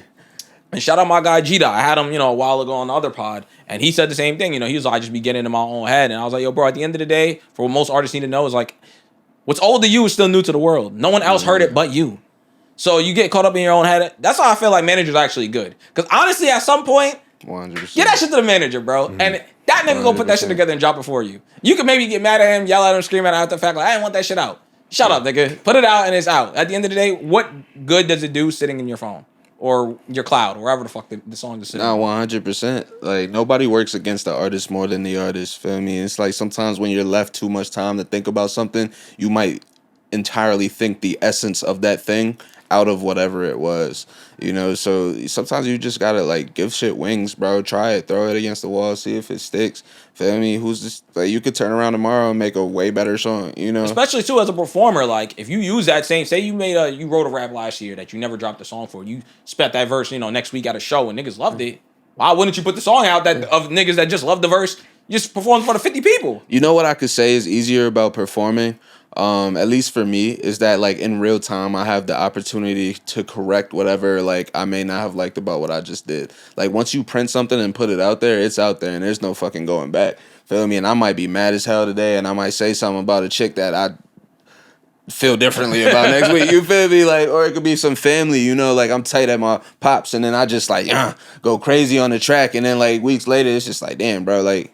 And shout out my guy Gita. I had him, you know, a while ago on the other pod, and he said the same thing. You know, he was like, I just be getting in my own head, and I was like, yo, bro, at the end of the day, for what most artists need to know is like, what's old to you is still new to the world. No one else heard it but you. So you get caught up in your own head. That's why I feel like managers are actually good. Because honestly, at some point, 100%. get that shit to the manager, bro. And that nigga go put that shit together and drop it for you. You can maybe get mad at him, yell at him, scream at him after the fact, like, I didn't want that shit out. Shut up, nigga. Put it out and it's out. At the end of the day, what good does it do sitting in your phone? Or your cloud, wherever the fuck the song is sitting. Nah, 100%. Like, nobody works against the artist more than the artist, feel me? It's like sometimes when you're left too much time to think about something, you might entirely think the essence of that thing out of whatever it was, you know? So sometimes you just gotta, like, give shit wings, bro. Try it, throw it against the wall, see if it sticks. Feel me? Who's this? Like, you could turn around tomorrow and make a way better song, you know? Especially too as a performer, like if you use that same, say you wrote a rap last year that you never dropped a song for, you spent that verse, next week at a show and niggas loved it. Why wouldn't you put the song out that of niggas that just love the verse, just perform for the 50 people? You know what I could say is easier about performing? At least for me, is that like in real time I have the opportunity to correct whatever like I may not have liked about what I just did. Like once you print something and put it out there, it's out there and there's no fucking going back. Feel me? And I might be mad as hell today and I might say something about a chick that I feel differently about next week. You feel me? Like, or it could be some family, like I'm tight at my pops and then I just like go crazy on the track and then like weeks later it's just like, damn, bro, like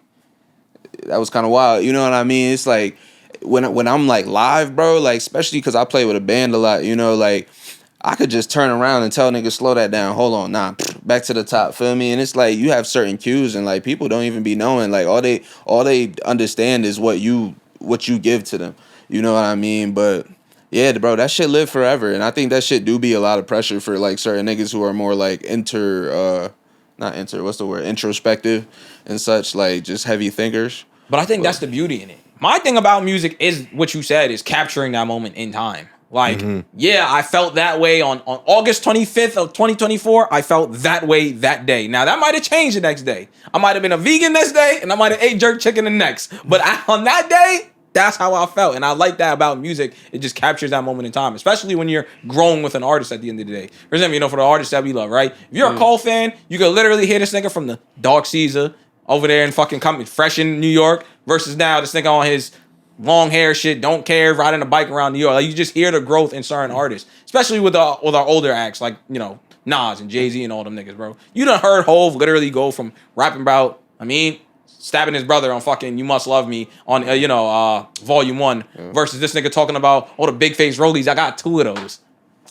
that was kind of wild. You know what I mean? It's like when I'm like live, bro, like especially because I play with a band a lot, like I could just turn around and tell niggas slow that down. Hold on, nah, back to the top. Feel me? And it's like you have certain cues, and like people don't even be knowing. Like all they understand is what you give to them. You know what I mean? But yeah, bro, that shit live forever, and I think that shit do be a lot of pressure for like certain niggas who are more like introspective and such, like just heavy thinkers. But I think that's the beauty in it. My thing about music is what you said, is capturing that moment in time. Like, yeah, I felt that way on August 25th of 2024. I felt that way that day. Now, that might have changed the next day. I might have been a vegan next day, and I might have ate jerk chicken the next. But on that day, that's how I felt. And I like that about music. It just captures that moment in time, especially when you're growing with an artist at the end of the day. For example, for the artists that we love, right? If you're a Cole fan, you could literally hear this nigga from the Dark Caesar over there and fucking coming fresh in New York versus now this nigga on his long hair shit, don't care, riding a bike around New York. Like you just hear the growth in certain artists, especially with our older acts like Nas and Jay-Z and all them niggas, bro. You done heard Hove literally go from rapping about stabbing his brother on fucking You Must Love Me on Volume 1 versus this nigga talking about all the big face rollies. I got 2 of those.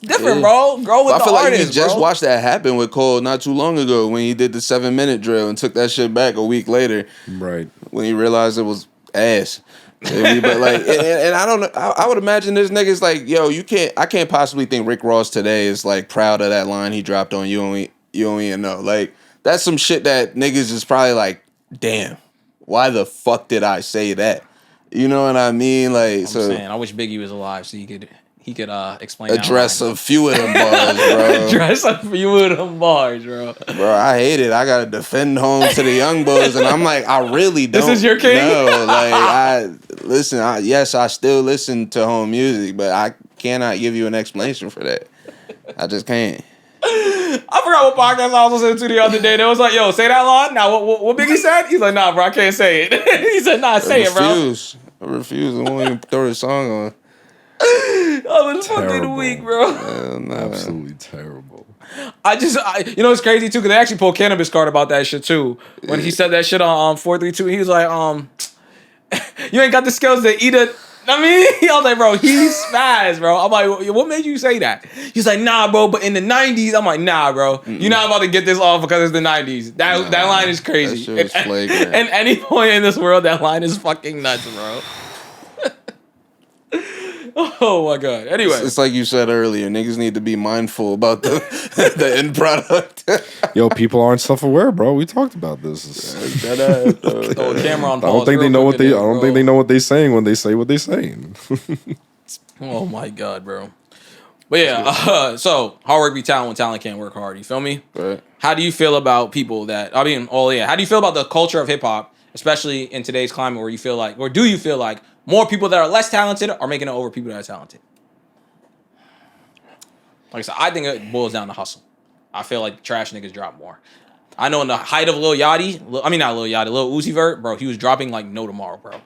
Different, bro. Grow with the artist, bro. I feel like you just watched that happen with Cole not too long ago when he did the 7-minute drill and took that shit back a week later. Right. When he realized it was ass. But like, and I don't know. I would imagine there's niggas like, yo, I can't possibly think Rick Ross today is like proud of that line he dropped on You Don't Even Know. Like, that's some shit that niggas is probably like, damn, why the fuck did I say that? You know what I mean? Like, I wish Biggie was alive so he could explain. Address a few of them bars, bro. Address a few of them bars, bro. Bro, I hate it. I gotta defend home to the young boys, and I'm like, I really don't. This is your king. No, like yes, I still listen to home music, but I cannot give you an explanation for that. I just can't. I forgot what podcast I was listening to the other day. They was like, yo, say that line. Now, what Biggie said? He's like, nah, bro, I can't say it. He said, nah, say it, bro. I refuse. I won't even throw the song on. Oh, it's fucking the week, bro. Absolutely terrible. It's crazy too, because they actually pulled Cannabis card about that shit too. When he said that shit on 432, he was like, you ain't got the skills to eat it. I was like, bro, he's spaz, bro. I'm like, what made you say that? He's like, nah, bro, but in the 90s, I'm like, nah, bro. You're not about to get this off because it's the 90s. That line is crazy. That shit was flagrant. At any point in this world, that line is fucking nuts, bro. Oh my god. Anyway, it's like you said earlier, niggas need to be mindful about the end product. Yo, people aren't self-aware, bro. We talked about this. Camera on I don't think they know what they. I don't think they know what they're saying when they say what they're saying. Oh my god, bro. But yeah, so hard work be talent when talent can't work hard. You feel me? Right. How do you feel about people that? How do you feel about the culture of hip hop, especially in today's climate, where you feel like, or do you feel like more people that are less talented are making it over people that are talented? Like I said, I think it boils down to hustle. I feel like trash niggas drop more. I know in the height of Lil Yachty, Lil Uzi Vert, bro, he was dropping like no tomorrow, bro.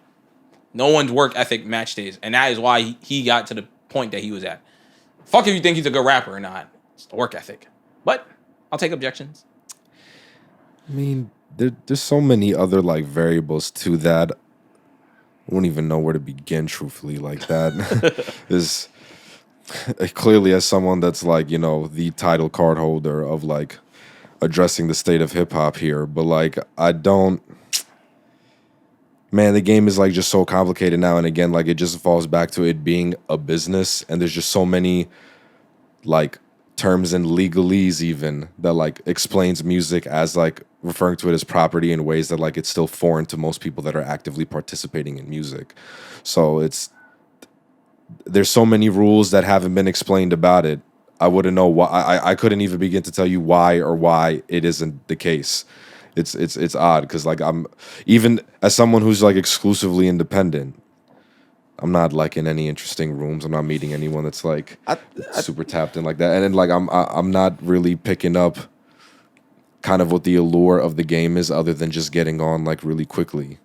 No one's work ethic matched his, and that is why he got to the point that he was at. Fuck if you think he's a good rapper or not. It's the work ethic. But I'll take objections. I mean, there's so many other like variables to that. I wouldn't even know where to begin, truthfully. Like that is clearly, as someone that's like, you know, the title card holder of like addressing the state of hip hop here, but like I don't. Man, the game is like just so complicated now, and again, like it just falls back to it being a business, and there's just so many like terms and legalese even that like explains music as like referring to it as property in ways that like it's still foreign to most people that are actively participating in music. So there's so many rules that haven't been explained about it. I wouldn't know why. I couldn't even begin to tell you why it isn't the case. It's odd because like I'm even as someone who's like exclusively independent, I'm not like in any interesting rooms. I'm not meeting anyone that's like super tapped in like that. And then like I'm not really picking up kind of what the allure of the game is, other than just getting on like really quickly.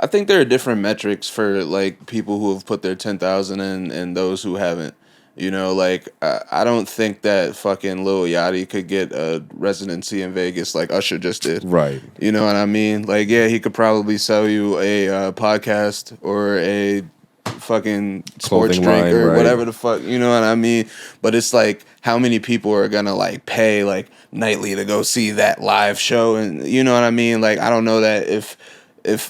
I think there are different metrics for like people who have put their 10,000 in and those who haven't. You know, like I don't think that fucking Lil Yachty could get a residency in Vegas like Usher just did. Right. You know what I mean? Like, yeah, he could probably sell you a podcast or a fucking sports Clothing drink line, or right. whatever the fuck. You know what I mean? But it's like, how many people are gonna like pay like nightly to go see that live show? And you know what I mean? Like, I don't know that if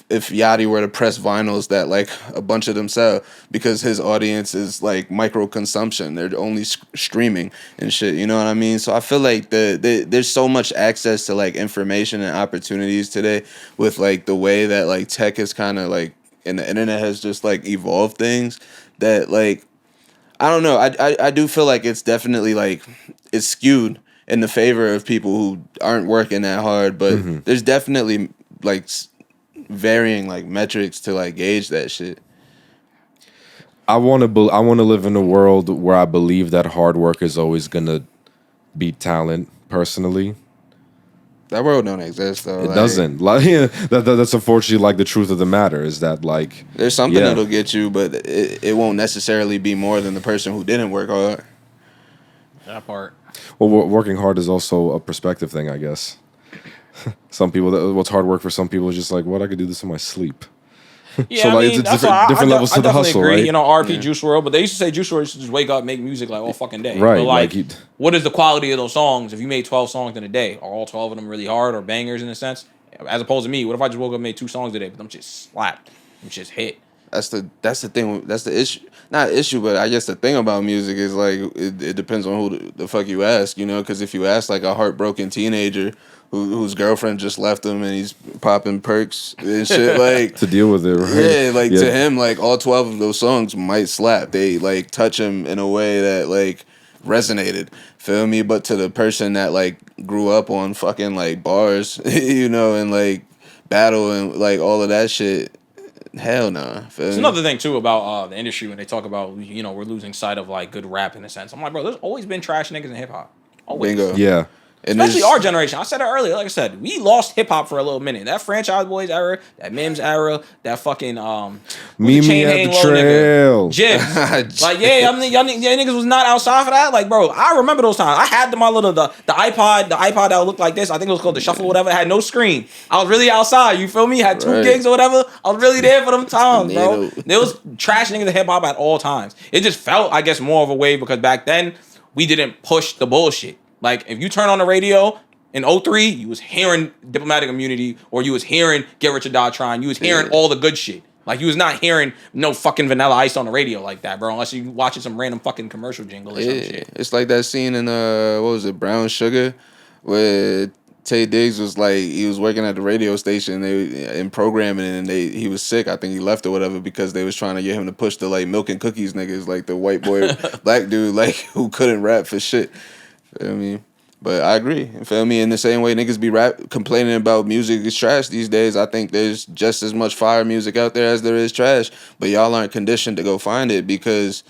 Yachty were to press vinyls that like a bunch of them sell, because his audience is like micro consumption. They're only streaming and shit. You know what I mean? So I feel like there's so much access to like information and opportunities today with like the way that like tech is kind of like, and the internet has just like evolved things that like, I don't know. I do feel like it's definitely like it's skewed in the favor of people who aren't working that hard, but there's definitely like varying like metrics to like gauge that shit. I want to live in a world where I believe that hard work is always gonna beat talent. Personally, That world don't exist though. it like, doesn't. Like that's unfortunately like the truth of the matter is that like There's something yeah. that'll get you, but it won't necessarily be more than the person who didn't work hard. That part. Well, working hard is also a perspective thing, I guess. Some people, what's hard work for some people is just like, what, I could do this in my sleep. Yeah, So, I like, mean, it's that's different levels to the definitely hustle, agree. right? You know, RP Juice WRLD, but they used to say Juice WRLD used to just wake up, make music like all fucking day. Right, But like, like what is the quality of those songs? If you made 12 songs in a day, are all 12 of them really hard or bangers in a sense? As opposed to me, what if I just woke up and made 2 songs a day, but them just slapped, them just hit? That's the thing. That's the issue. Not issue, but I guess the thing about music is like it depends on who the fuck you ask. You know, because if you ask like a heartbroken teenager whose girlfriend just left him and he's popping perks and shit, like to deal with it, right? yeah, like to him, like all 12 of those songs might slap. They like touch him in a way that like resonated. Feel me? But to the person that like grew up on fucking like bars, you know, and like battle and like all of that shit. Hell no. It's another thing too about the industry when they talk about, you know, we're losing sight of like good rap in a sense. I'm like, bro, there's always been trash niggas in hip hop. Always. Bingo. Yeah. And Especially our generation. I said it earlier. Like I said, we lost hip hop for a little minute. That Franchise Boys era, that Mims era, that fucking Mimi at the trail. Jibs. Like y'all niggas was not outside for that. Like, bro, I remember those times. I had my little the iPod that looked like this. I think it was called the Shuffle or whatever. It had no screen. I was really outside. You feel me? Had 2 gigs or whatever. I was really there for them times, bro. There was trash niggas in hip hop at all times. It just felt, I guess, more of a wave because back then we didn't push the bullshit. Like, if you turn on the radio in 03, you was hearing Diplomatic Immunity or you was hearing Get Rich or Die Trying. You was hearing all the good shit. Like, you was not hearing no fucking Vanilla Ice on the radio like that, bro, unless you watching some random fucking commercial jingle or some shit. It's like that scene in, what was it, Brown Sugar, where Tay Diggs was like, he was working at the radio station in programming and he was sick. I think he left or whatever because they was trying to get him to push the, like, Milk and Cookies niggas, like the white boy, black dude, like, who couldn't rap for shit. Feel me? But I agree. Feel me? In the same way niggas be complaining about music is trash these days, I think there's just as much fire music out there as there is trash. But y'all aren't conditioned to go find it because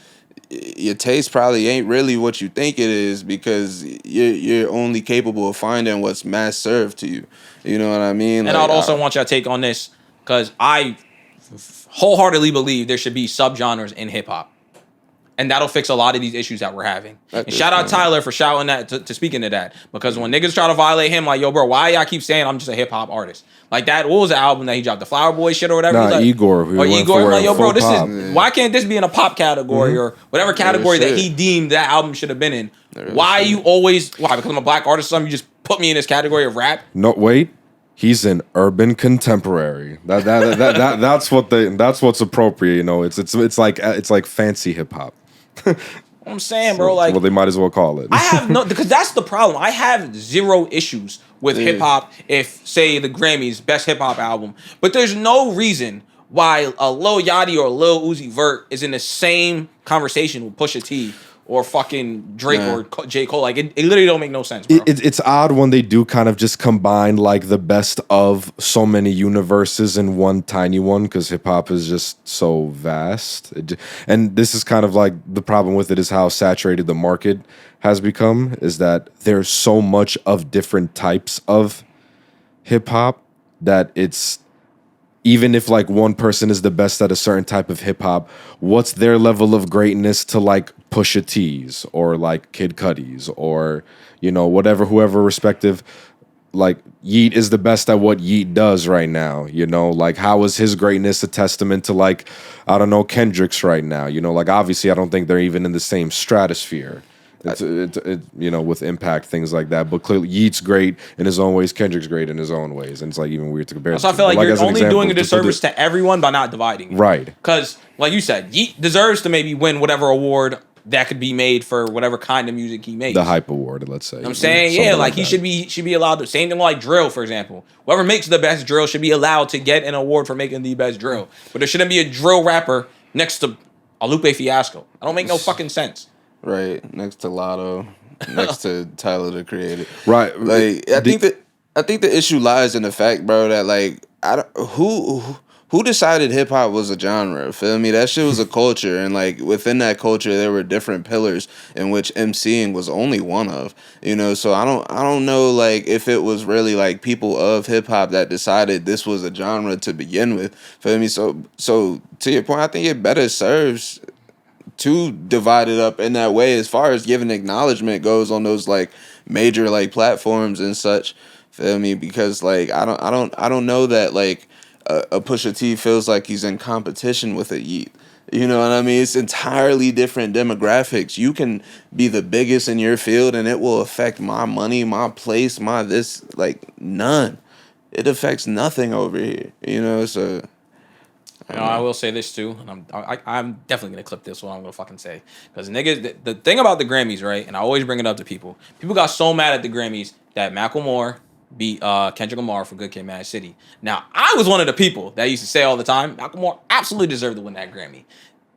your taste probably ain't really what you think it is because you're only capable of finding what's mass served to you. You know what I mean? And I'd also want y'all to take on this because I wholeheartedly believe there should be subgenres in hip hop. And that'll fix a lot of these issues that we're having. And shout out Tyler for shouting that to speaking to that. Because when niggas try to violate him, like, yo, bro, why y'all keep saying I'm just a hip hop artist? Like that, what was the album that he dropped? The Flower Boy shit or whatever? Nah, like, Igor. Or Igor. I'm like, yo, bro, this pop. is why can't this be in a pop category or whatever category that he deemed that album should have been in? Why you always because I'm a black artist or something, you just put me in this category of rap? No, wait. He's an urban contemporary. That's what's appropriate. You know, it's like fancy hip hop. I'm saying, bro, like, well, they might as well call it. I have no, because that's the problem. I have zero issues with hip hop if, say, the Grammys best hip hop album, but there's no reason why a Lil Yachty or Lil Uzi Vert is in the same conversation with Pusha T or fucking Drake or J. Cole. Like, it literally don't make no sense, bro. It's odd when they do kind of just combine, like, the best of so many universes in one tiny one, because hip-hop is just so vast. And this is kind of like, the problem with it is how saturated the market has become, is that there's so much of different types of hip-hop that it's, even if like one person is the best at a certain type of hip hop, what's their level of greatness to like Pusha T's or like Kid Cudi's or, you know, whoever respective, like Yeet is the best at what Yeet does right now, you know, like how is his greatness a testament to like, I don't know, Kendrick's right now, you know, like obviously I don't think they're even in the same stratosphere. It's you know, with impact, things like that. But clearly, Yeet's great in his own ways. Kendrick's great in his own ways, and it's like even weird to compare. So I feel like you're only doing a disservice to everyone by not dividing. Right. Because, like you said, Yeet deserves to maybe win whatever award that could be made for whatever kind of music he makes. The hype award, let's say. You know what I'm saying, yeah, like he should be allowed to. Same thing like drill, for example. Whoever makes the best drill should be allowed to get an award for making the best drill. But there shouldn't be a drill rapper next to a Lupe Fiasco. I don't make no fucking sense. Right, next to Lotto. Next to Tyler the Creator, right? Like I think the issue lies in the fact, bro, that like who decided hip hop was a genre? Feel me? That shit was a culture, and like within that culture, there were different pillars in which MCing was only one of. You know, so I don't know like if it was really like people of hip hop that decided this was a genre to begin with. Feel me? So to your point, I think it better serves to divide it up in that way as far as giving acknowledgement goes on those like major like platforms and such. Feel me? Because like I don't know that like a Pusha T feels like he's in competition with a Yeet. You know what I mean? It's entirely different demographics. You can be the biggest in your field and it will affect my money, my place, my this, like none. It affects nothing over here. You know, so You know, I will say this too, and I'm definitely gonna clip this. What I'm gonna fucking say, because niggas, the thing about the Grammys, right? And I always bring it up to people. People got so mad at the Grammys that Macklemore beat Kendrick Lamar for Good Kid, Mad City. Now, I was one of the people that used to say all the time, Macklemore absolutely deserved to win that Grammy.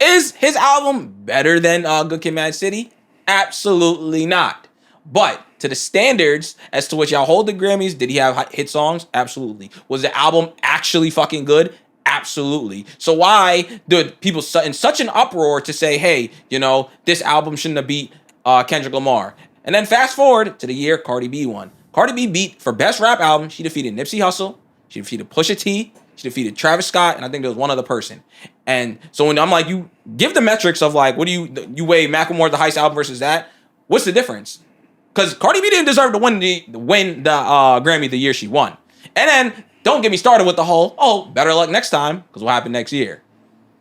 Is his album better than Good Kid, Mad City? Absolutely not. But to the standards as to which y'all hold the Grammys, did he have hit songs? Absolutely. Was the album actually fucking good? Absolutely. So why do people in such an uproar to say, hey, you know, this album shouldn't have beat Kendrick Lamar? And then fast forward to the year Cardi B won. Cardi B beat for best rap album. She defeated Nipsey Hussle. She defeated Pusha T. She defeated Travis Scott. And I think there was one other person. And so when I'm like, you give the metrics of like, what do you weigh Macklemore, the Heist album versus that? What's the difference? Because Cardi B didn't deserve to win the Grammy the year she won. And then don't get me started with the whole, better luck next time, because what happened next year?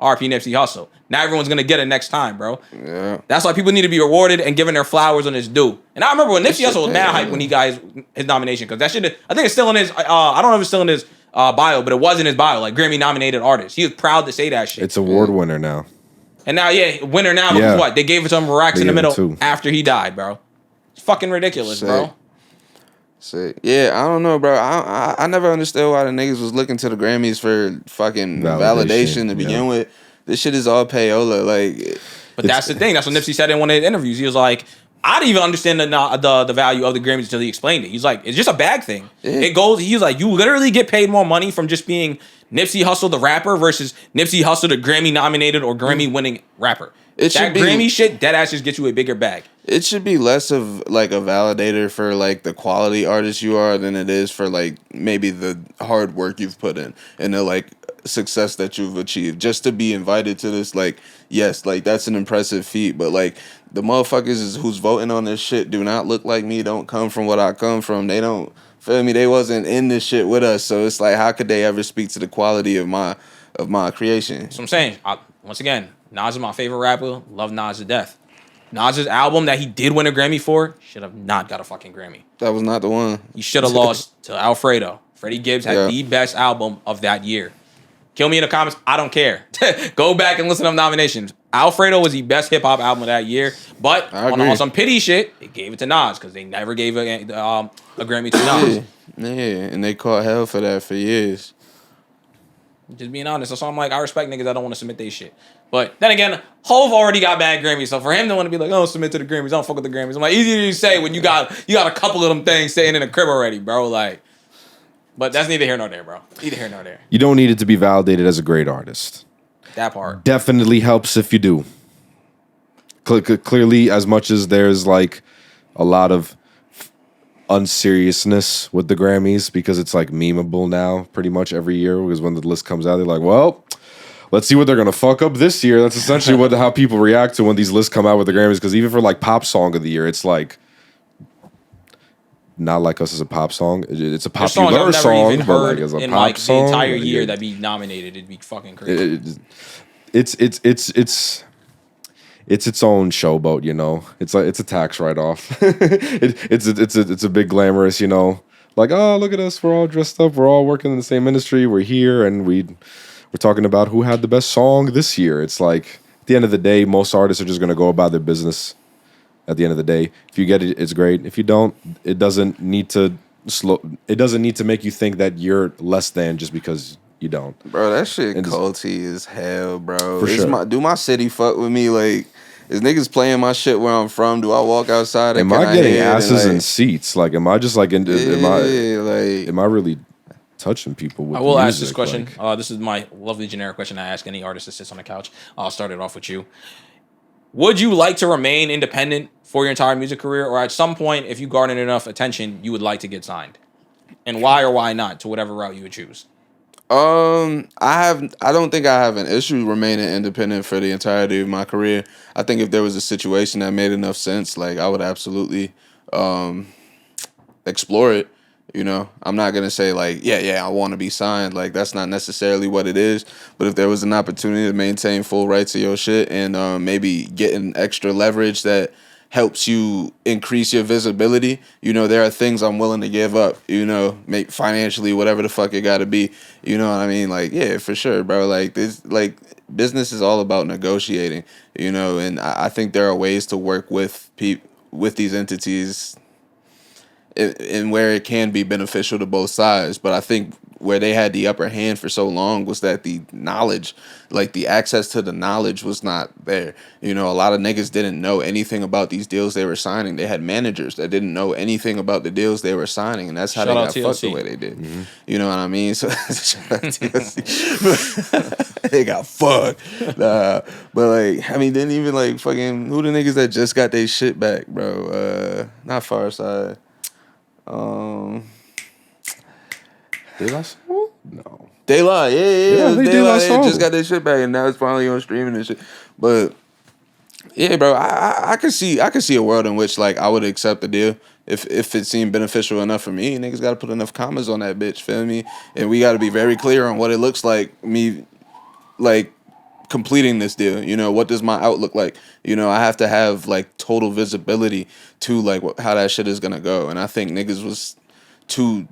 RP Nipsey Hussle. Now everyone's going to get it next time, bro. Yeah. That's why people need to be rewarded and given their flowers on his due. And I remember when Nipsey Hussle was mad hype when he got his nomination, because that shit, I think it's still in his, I don't know if it's still in his bio, but it was in his bio, like Grammy nominated artist. He was proud to say that shit. It's award winner now. And now, winner now, because what? They gave it to him for racks in the middle after he died, bro. It's fucking ridiculous, bro. Sick. Yeah, I don't know, bro. I never understood why the niggas was looking to the Grammys for fucking validation to begin with. This shit is all payola, like. But that's the thing. That's what Nipsey said in one of his interviews. He was like, I didn't even understand the value of the Grammys until he explained it. He's like, it's just a bag thing. Yeah. It goes. He's like, you literally get paid more money from just being Nipsey Hussle the rapper versus Nipsey Hussle the Grammy nominated or Grammy winning rapper. It should That be Grammy shit, dead ass just gets you a bigger bag. It should be less of like a validator for like the quality artist you are than it is for like maybe the hard work you've put in and the like success that you've achieved. Just to be invited to this, like, yes, like that's an impressive feat, but like the motherfuckers who's voting on this shit do not look like me, don't come from what I come from. They don't feel me. They wasn't in this shit with us, so it's like how could they ever speak to the quality of my creation? That's what I'm saying. Once again, Nas is my favorite rapper. Love Nas to death. Nas's album that he did win a Grammy for should have not got a fucking Grammy. That was not the one. He should have lost to Alfredo. Freddie Gibbs had the best album of that year. Kill me in the comments. I don't care. Go back and listen to them nominations. Alfredo was the best hip hop album of that year, but on some pity shit, they gave it to Nas because they never gave a Grammy to Nas. Yeah, and they caught hell for that for years. Just being honest. So I'm like, I respect niggas that don't want to submit their shit. But then again, Hov already got bad Grammys. So for him to want to be like, oh, submit to the Grammys, I don't fuck with the Grammys. I'm like, easy to say when you got a couple of them things sitting in the crib already, bro. Like, but that's neither here nor there, bro. Neither here nor there. You don't need it to be validated as a great artist. That part. Definitely helps if you do. Clearly, as much as there's like a lot of unseriousness with the Grammys because it's like memeable now pretty much every year because when the list comes out, they're like, well, let's see what they're gonna fuck up this year. That's essentially how people react to when these lists come out with the Grammys. Because even for like pop song of the year, it's like not like us as a pop song. It's a popular song, but like as a in pop like song, the entire year that be nominated, it'd be fucking crazy. It's its own showboat, you know. It's like it's a tax write-off. It's a big glamorous, you know. Like, oh, look at us, we're all dressed up, we're all working in the same industry, we're here, and we're talking about who had the best song this year. It's like at the end of the day, most artists are just gonna go about their business. At the end of the day, if you get it, it's great. If you don't, it doesn't need to make you think that you're less than just because you don't. Bro, that shit culty as hell, bro. For sure. Do my city fuck with me? Like, is niggas playing my shit where I'm from? Do I walk outside and am I getting hear asses and in seats? Like, am I just like, am I really touching people with I will music? ask this question. Like, This is my lovely generic question I ask any artist that sits on the couch. I'll start it off with you. Would you like to remain independent for your entire music career, or at some point, if you garnered enough attention, you would like to get signed? And why or why not, to whatever route you would choose? I don't think I have an issue remaining independent for the entirety of my career. I think if there was a situation that made enough sense, like I would absolutely explore it. You know, I'm not gonna say like, yeah, I want to be signed. Like that's not necessarily what it is. But if there was an opportunity to maintain full rights to your shit and maybe getting extra leverage that helps you increase your visibility, you know, there are things I'm willing to give up. You know, make financially, whatever the fuck it got to be. You know what I mean? Like, yeah, for sure, bro. Like this, like business is all about negotiating. You know, and I think there are ways to work with with these entities. And where it can be beneficial to both sides. But I think where they had the upper hand for so long was that the knowledge, like the access to the knowledge was not there. You know, a lot of niggas didn't know anything about these deals they were signing. They had managers that didn't know anything about the deals they were signing. And that's how they got fucked the way they did. Mm-hmm. You know what I mean? So they got fucked. But like, I mean, then even like fucking, who the niggas that just got their shit back, bro? Not Farside. De La Soul? No. De La, yeah. They De La, La Soul. they just got their shit back, and now it's finally on streaming and shit. But yeah, bro, I could see a world in which like I would accept the deal if it seemed beneficial enough for me. Niggas got to put enough commas on that bitch, feel me? And we got to be very clear on what it looks like. Me, like. Completing this deal, you know, what does my outlook like? You know, I have to have like total visibility to like how that shit is gonna go. And I think niggas was too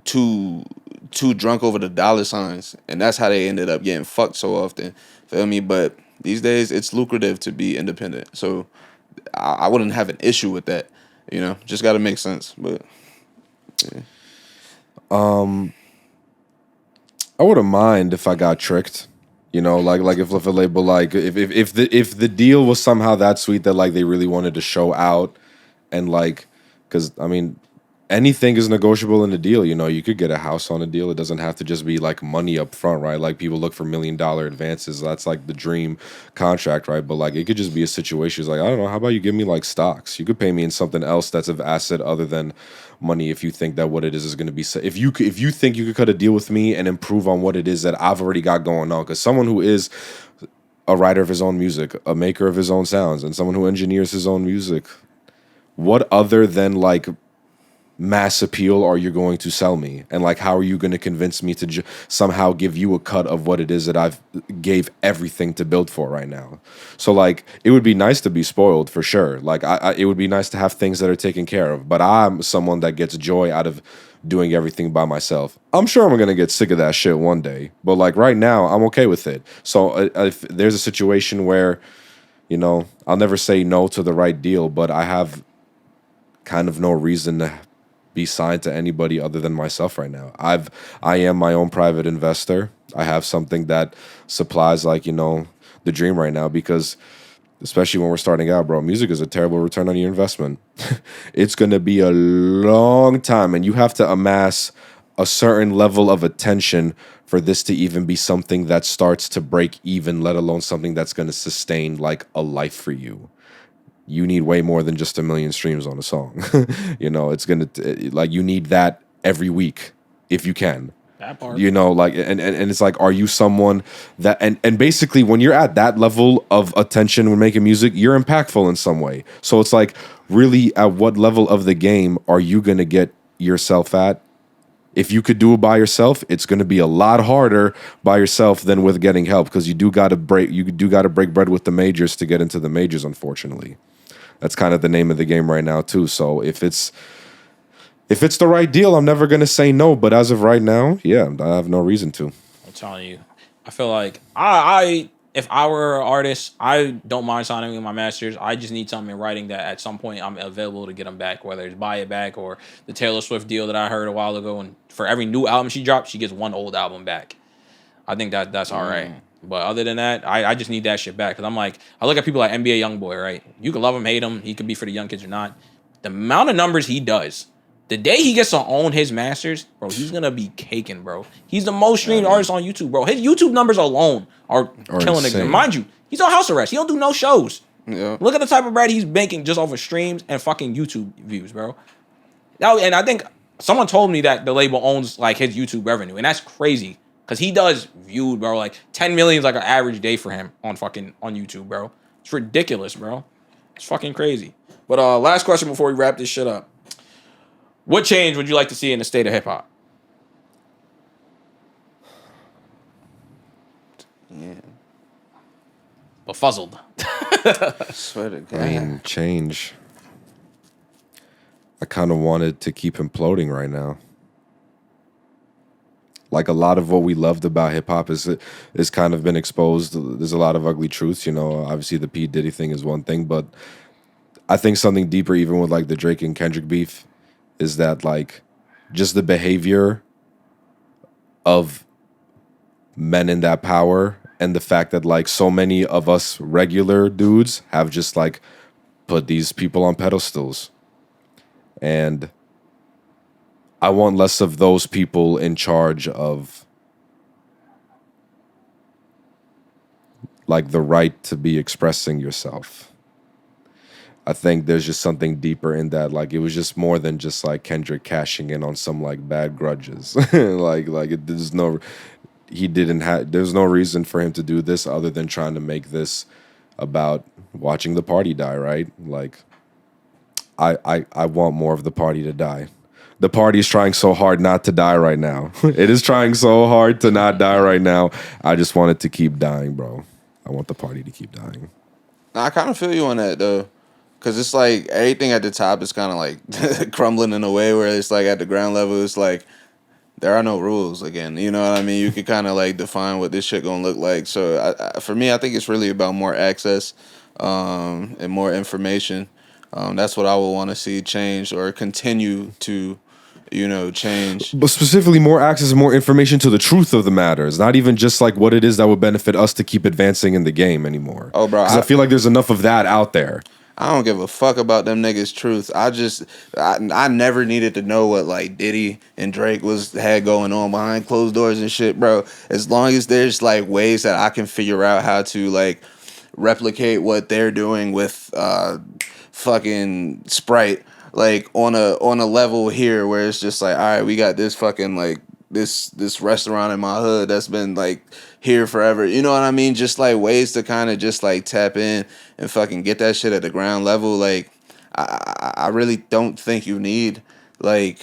drunk over the dollar signs, and that's how they ended up getting fucked so often. Feel me? But these days it's lucrative to be independent, so I wouldn't have an issue with that. You know, just got to make sense. But yeah. I wouldn't mind if I got tricked. You know, like if a label like if the deal was somehow that sweet that like they really wanted to show out and like, because I mean, anything is negotiable in a deal. You know, you could get a house on a deal. It doesn't have to just be like money up front, right? Like people look for $1 million advances. That's like the dream contract, right? But like it could just be a situation. It's like, I don't know, how about you give me like stocks? You could pay me in something else that's of asset other than money if you think that what it is going to be. If you think you could cut a deal with me and improve on what it is that I've already got going on, because someone who is a writer of his own music, a maker of his own sounds, and someone who engineers his own music, what other than like mass appeal are you going to sell me? And like, how are you going to convince me to somehow give you a cut of what it is that I've gave everything to build for right now? So like, it would be nice to be spoiled for sure. Like it would be nice to have things that are taken care of, but I'm someone that gets joy out of doing everything by myself. I'm sure I'm going to get sick of that shit one day, but like right now I'm okay with it. So if there's a situation where, you know, I'll never say no to the right deal, but I have kind of no reason to be signed to anybody other than myself right now. I am my own private investor. I have something that supplies like, you know, the dream right now, because especially when we're starting out, bro, music is a terrible return on your investment. It's going to be a long time, and you have to amass a certain level of attention for this to even be something that starts to break even, let alone something that's going to sustain like a life for you. You need way more than just 1 million streams on a song. You know, it's gonna like, you need that every week if you can. That part. You know, like, and it's like, are you someone that, and basically when you're at that level of attention when making music, you're impactful in some way. So it's like, really, at what level of the game are you gonna get yourself at? If you could do it by yourself, it's going to be a lot harder by yourself than with getting help, because you do got to break bread with the majors to get into the majors, unfortunately. That's kind of the name of the game right now too. So if it's the right deal, I'm never going to say no, but as of right now, yeah, I have no reason to. I'm telling you, I feel like I if I were an artist, I don't mind signing with my masters. I just need something in writing that at some point I'm available to get them back, whether it's buy it back or the Taylor Swift deal that I heard a while ago. And for every new album she drops, she gets one old album back. I think that's all right. But other than that, I just need that shit back. Because I'm like, I look at people like NBA Youngboy, right? You can love him, hate him. He could be for the young kids or not. The amount of numbers he does, the day he gets to own his masters, bro, he's going to be caking, bro. He's the most streamed artist on YouTube, bro. His YouTube numbers alone are killing niggas. And mind you, he's on house arrest. He don't do no shows. Yeah. Look at the type of bread he's making just off of streams and fucking YouTube views, bro. Now, and I think someone told me that the label owns like his YouTube revenue, and that's crazy. Because he does viewed, bro. Like 10 million is like an average day for him on YouTube, bro. It's ridiculous, bro. It's fucking crazy. But last question before we wrap this shit up. What change would you like to see in the state of hip hop? Yeah. Befuzzled. Swear to God. I mean, change. I kind of wanted to keep imploding right now. Like, a lot of what we loved about hip hop is kind of been exposed. There's a lot of ugly truths, you know. Obviously, the P. Diddy thing is one thing, but I think something deeper, even with like the Drake and Kendrick beef, is that like just the behavior of men in that power, and the fact that like so many of us regular dudes have just like put these people on pedestals. And I want less of those people in charge of like the right to be expressing yourself. I think there's just something deeper in that. Like, it was just more than just like Kendrick cashing in on some like bad grudges. There's no reason for him to do this other than trying to make this about watching the party die, right? Like, I want more of the party to die. The party is trying so hard not to die right now. It is trying so hard to not die right now. I just want it to keep dying, bro. I want the party to keep dying. I kind of feel you on that, though. Because it's like everything at the top is kind of like crumbling in a way where it's like at the ground level, it's like there are no rules again. You know what I mean? You can kind of like define what this shit going to look like. So for me, I think it's really about more access and more information. That's what I would want to see change or continue to, change. But specifically more access and more information to the truth of the matter. It's not even just like what it is that would benefit us to keep advancing in the game anymore. Oh, bro. Because I feel like there's enough of that out there. I don't give a fuck about them niggas' truth. I never needed to know what like Diddy and Drake had going on behind closed doors and shit, bro. As long as there's like ways that I can figure out how to like replicate what they're doing with fucking Sprite, like on a level here where it's just like, all right, we got this fucking like this restaurant in my hood that's been like here forever. You know what I mean? Just like ways to kind of just like tap in and fucking get that shit at the ground level. Like I really don't think you need like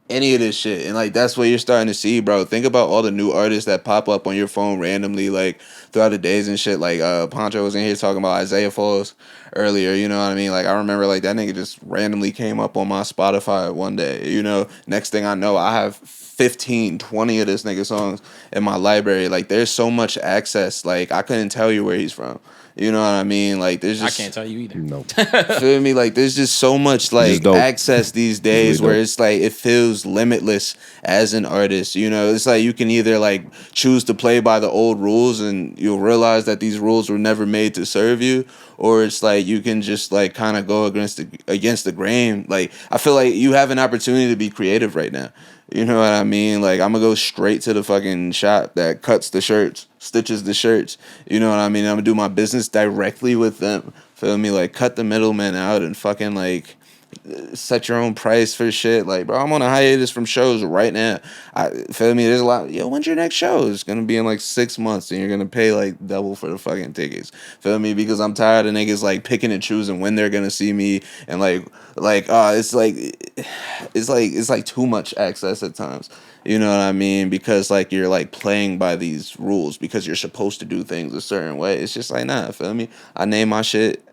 any of this shit. And like that's what you're starting to see, bro. Think about all the new artists that pop up on your phone randomly like throughout the days and shit. Like Poncho was in here talking about Isaiah Falls earlier, you know what I mean? Like I remember like that nigga just randomly came up on my Spotify one day, you know. Next thing I know, I have 15, 20 of this nigga songs in my library. Like there's so much access. Like I couldn't tell you where he's from. You know what I mean? Like there's just I can't tell you either. Nope. feel me? Like there's just so much like dope. access these days Really where dope. it's like it feels limitless as an artist. You know, it's like you can either like choose to play by the old rules and you'll realize that these rules were never made to serve you, or it's like you can just like kind of go against the grain. Like I feel like you have an opportunity to be creative right now. You know what I mean? Like I'm gonna go straight to the fucking shop that cuts the shirts, stitches the shirts. You know what I mean? I'm gonna do my business directly with them. Feel me? Like cut the middleman out and fucking like set your own price for shit. Like, bro, I'm on a hiatus from shows right now. I feel me. There's a lot. Yo, when's your next show? It's gonna be in like 6 months, and you're gonna pay like double for the fucking tickets. Feel me? Because I'm tired of niggas like picking and choosing when they're gonna see me, and it's like too much access at times. You know what I mean? Because like you're like playing by these rules because you're supposed to do things a certain way. It's just like nah. Feel me? I name my shit.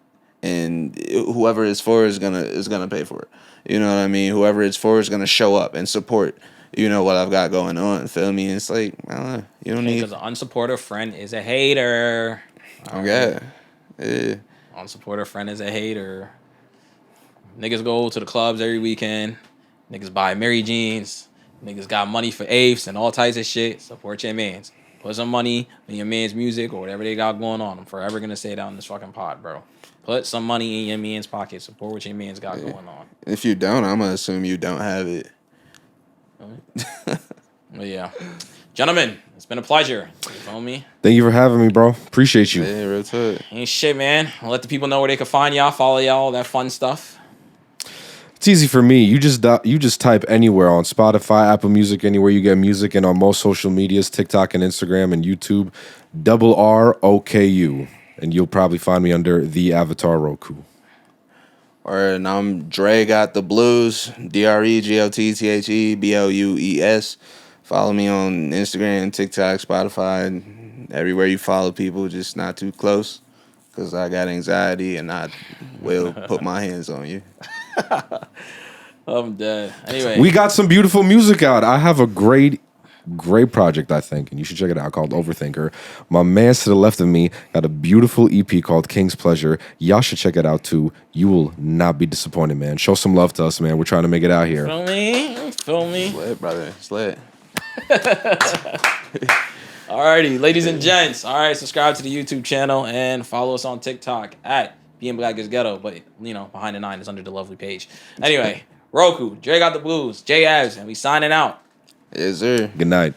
And whoever it's for is gonna pay for it. You know what I mean? Whoever it's for is gonna show up and support. You know what I've got going on. Feel me? It's like I don't know. You don't need. Because an unsupportive friend is a hater. Yeah. Unsupportive friend is a hater. Niggas go to the clubs every weekend. Niggas buy Mary jeans. Niggas got money for apes and all types of shit. Support your mans. Put some money in your man's music or whatever they got going on. I'm forever gonna say it out in this fucking pod, bro. Put some money in your man's pocket. Support what your man's got going on. If you don't, I'm gonna assume you don't have it. But yeah. Gentlemen, it's been a pleasure. You feel me? Thank you for having me, bro. Appreciate you. Yeah, real talk. Ain't shit, man. I'll let the people know where they can find y'all, follow y'all, all that fun stuff. It's easy for me. You just type anywhere on Spotify, Apple Music, anywhere you get music, and on most social medias, TikTok and Instagram and YouTube, Rroku, and you'll probably find me under the avatar Rroku. And I'm DreGotTheBlues, DreGotTheBlues. Follow me on Instagram, TikTok, Spotify, and everywhere you follow people, just not too close, because I got anxiety and I will put my hands on you. I'm dead. Anyway. We got some beautiful music out. I have a great project, I think, and you should check it out, called Overthinker. My man to the left of me got a beautiful EP called King's Pleasure. Y'all should check it out too. You will not be disappointed, man. Show some love to us, man. We're trying to make it out here. Feel me? Feel me? Slit, brother. Slit. Alrighty, ladies and gents. All right, subscribe to the YouTube channel and follow us on TikTok at Being Black is Ghetto, but you know, behind the 9 is under the lovely page. Anyway, Rroku, DreGotTheBlues, J Abs, and we signing out. Yes, sir. Good night.